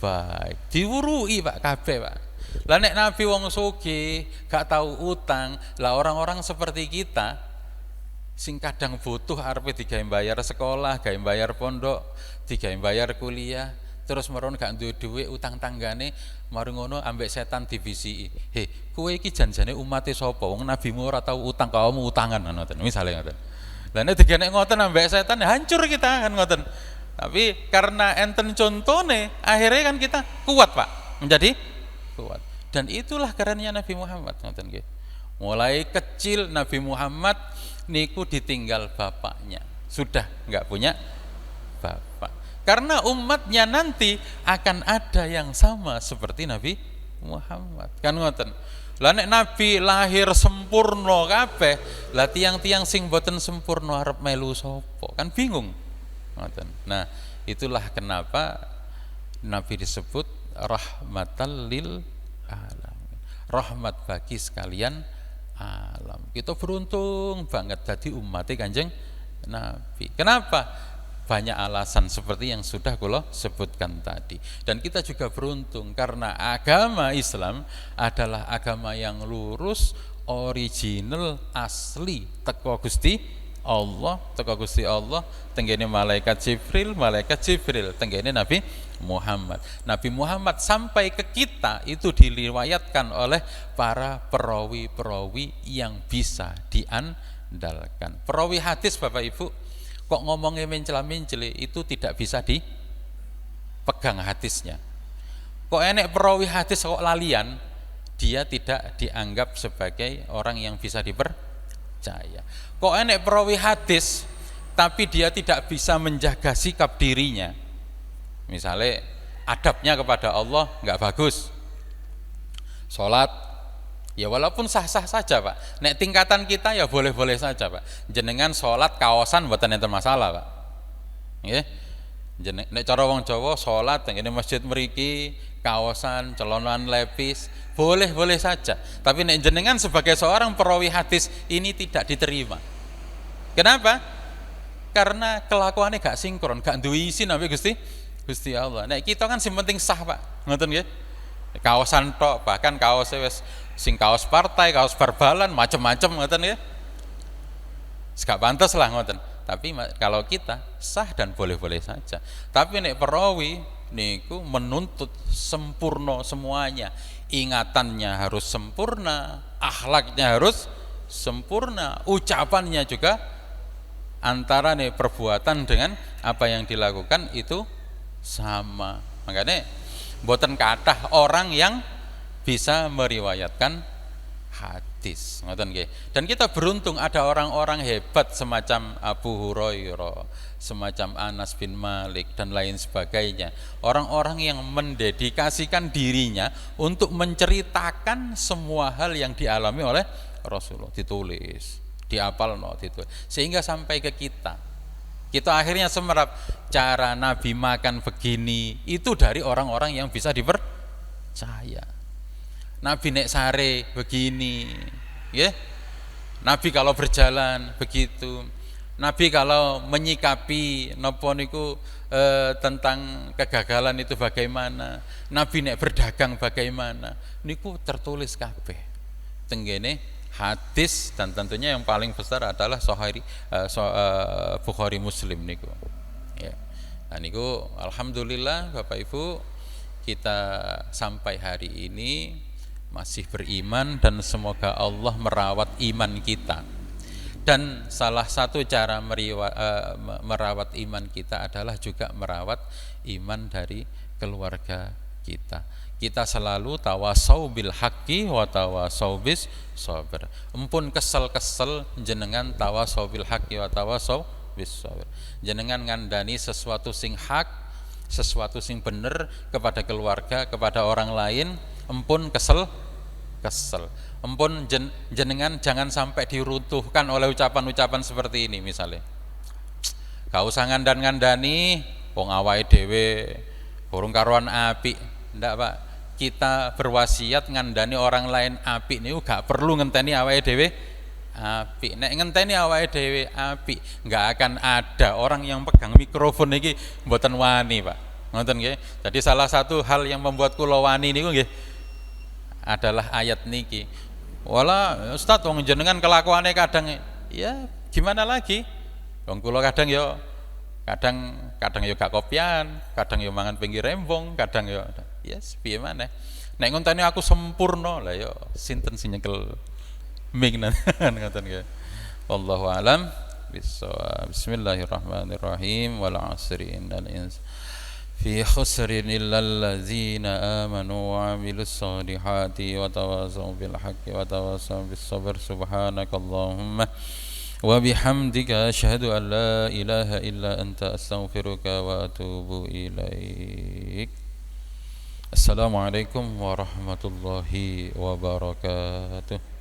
[SPEAKER 1] baik. Diwurui Pak kabeh, Pak. Lah nek Nabi wong sugih, gak tahu utang, lah orang-orang seperti kita sing kadang butuh arepe digawe bayar sekolah, gawe bayar pondok, digawe bayar kuliah, terus meron gak duwe dhuwit utang tanggane, mari ngono ambek setan divisi. Kowe iki janjane umate sapa? Wong nabimu ora tau utang, kamu utangan ngoten. Misale ngoten. Lah nek digenek ngoten ambek setan hancur kita kan ngoten. Tapi karena enten contone, akhirnya kan kita kuat, Pak. Menjadi kuat. Dan itulah kerennya Nabi Muhammad ngoten nggih. Mulai kecil Nabi Muhammad niku ditinggal bapaknya. Sudah enggak punya bapak. Karena umatnya nanti akan ada yang sama seperti Nabi Muhammad. Kan ngoten. Lah nek Nabi lahir sempurna kabeh, lah tiang-tiang sing boten sempurna arep melu sapa? Kan bingung. Ngoten. Nah, itulah kenapa Nabi disebut rahmatal lil alamin. Rahmat bagi sekalian alam. Kita beruntung banget jadi umatnya Kanjeng Nabi. Kenapa? Banyak alasan seperti yang sudah kula sebutkan tadi. Dan kita juga beruntung karena agama Islam adalah agama yang lurus, original, asli teko Gusti Allah, tenggene malaikat Jibril, tenggene Nabi Muhammad. Nabi Muhammad sampai ke kita itu diriwayatkan oleh para perawi-perawi yang bisa diandalkan. Perawi hadis Bapak Ibu, kok ngomongnya mencela-menceli itu tidak bisa dipegang hadisnya. Kok enek perawi hadis kok lalian, dia tidak dianggap sebagai orang yang bisa dipercaya. Kok enek perawi hadis tapi dia tidak bisa menjaga sikap dirinya, misalnya adabnya kepada Allah nggak bagus, sholat ya walaupun sah-sah saja Pak, nek tingkatan kita ya boleh-boleh saja Pak, jenengan sholat kaosan mboten enten masalah Pak, nggih. Nek cara wong Jawa sholat teng masjid mriki kaosan celonan lepis boleh-boleh saja, tapi nek jenengan sebagai seorang perawi hadis ini tidak diterima. Kenapa? Karena kelakuannya gak sinkron, gak duwe izin sampai Gusti Allah. Nek kita kan sing penting sah Pak, ngoten nggih. Kaosan tok, bahkan kaos wis sing kaos partai, kaos barbalan, macam-macam ngoten nggih. Gak pantes lah ngoten. Tapi kalau kita sah dan boleh-boleh saja. Tapi nek perawi niku menuntut sempurna semuanya. Ingatannya harus sempurna, akhlaknya harus sempurna, ucapannya juga antara nih perbuatan dengan apa yang dilakukan itu sama. Makanya mboten kathah orang yang bisa meriwayatkan hadis, ngoten nggih. Dan kita beruntung ada orang-orang hebat semacam Abu Hurairah, semacam Anas bin Malik dan lain sebagainya. Orang-orang yang mendedikasikan dirinya untuk menceritakan semua hal yang dialami oleh Rasulullah, ditulis, diapalno, ditulis, sehingga sampai ke kita. Kita akhirnya semerap cara Nabi makan begini itu dari orang-orang yang bisa dipercaya. Nabi nek sare begini, ya. Nabi kalau berjalan begitu. Nabi kalau menyikapi napa niku tentang kegagalan itu bagaimana. Nabi nek berdagang bagaimana. Niku tertulis kabeh tenggene hadis, dan tentunya yang paling besar adalah Bukhari Muslim niku. Ya. Nah niku alhamdulillah Bapak Ibu, kita sampai hari ini masih beriman dan semoga Allah merawat iman kita. Dan salah satu cara merawat iman kita adalah juga merawat iman dari keluarga kita. Kita selalu tawasau bil haqqi wa tawasau bis sabr. Empun kesel-kesel jenengan tawasau bil haqqi wa tawasau bis sabr. Jenengan ngandani sesuatu sing hak, sesuatu sing bener kepada keluarga, kepada orang lain, empun kesel. Empun jenengan jangan sampai diruntuhkan oleh ucapan-ucapan seperti ini. Misalnya gak usah ngandani wong awake dhewe burung karuan apik, ndak Pak. Kita berwasiat ngandani orang lain apik niku gak perlu ngenteni awake dhewe apik. Nek ngenteni awake dhewe apik, enggak akan ada orang yang pegang mikrofon iki mboten wani, Pak. Ngoten nggih. Jadi salah satu hal yang membuat kula wani niku nggih adalah ayat niki. Wala Ustaz wong jenengan kelakuane kadang ya gimana lagi? Wong kula kadang yo gak kopian, kadang yo mangan pinggir rembong, kadang yo yes piye maneh. Nek ngonteni aku sempurna lah yo sinten sing nyekel ming ngoten nggih. Wallahu alam bissawab. Bismillahirrahmanirrahim. Wal 'asri innal insana fi khusrin illal ladzina amanu wa 'amilus solihati wa tawasaw bil haqqi wa tawasaw bis sabr. Subhanakallahumma wa bihamdika asyhadu an la ilaha illa anta astaghfiruka wa atubu ilaik. Assalamualaikum warahmatullahi wabarakatuh.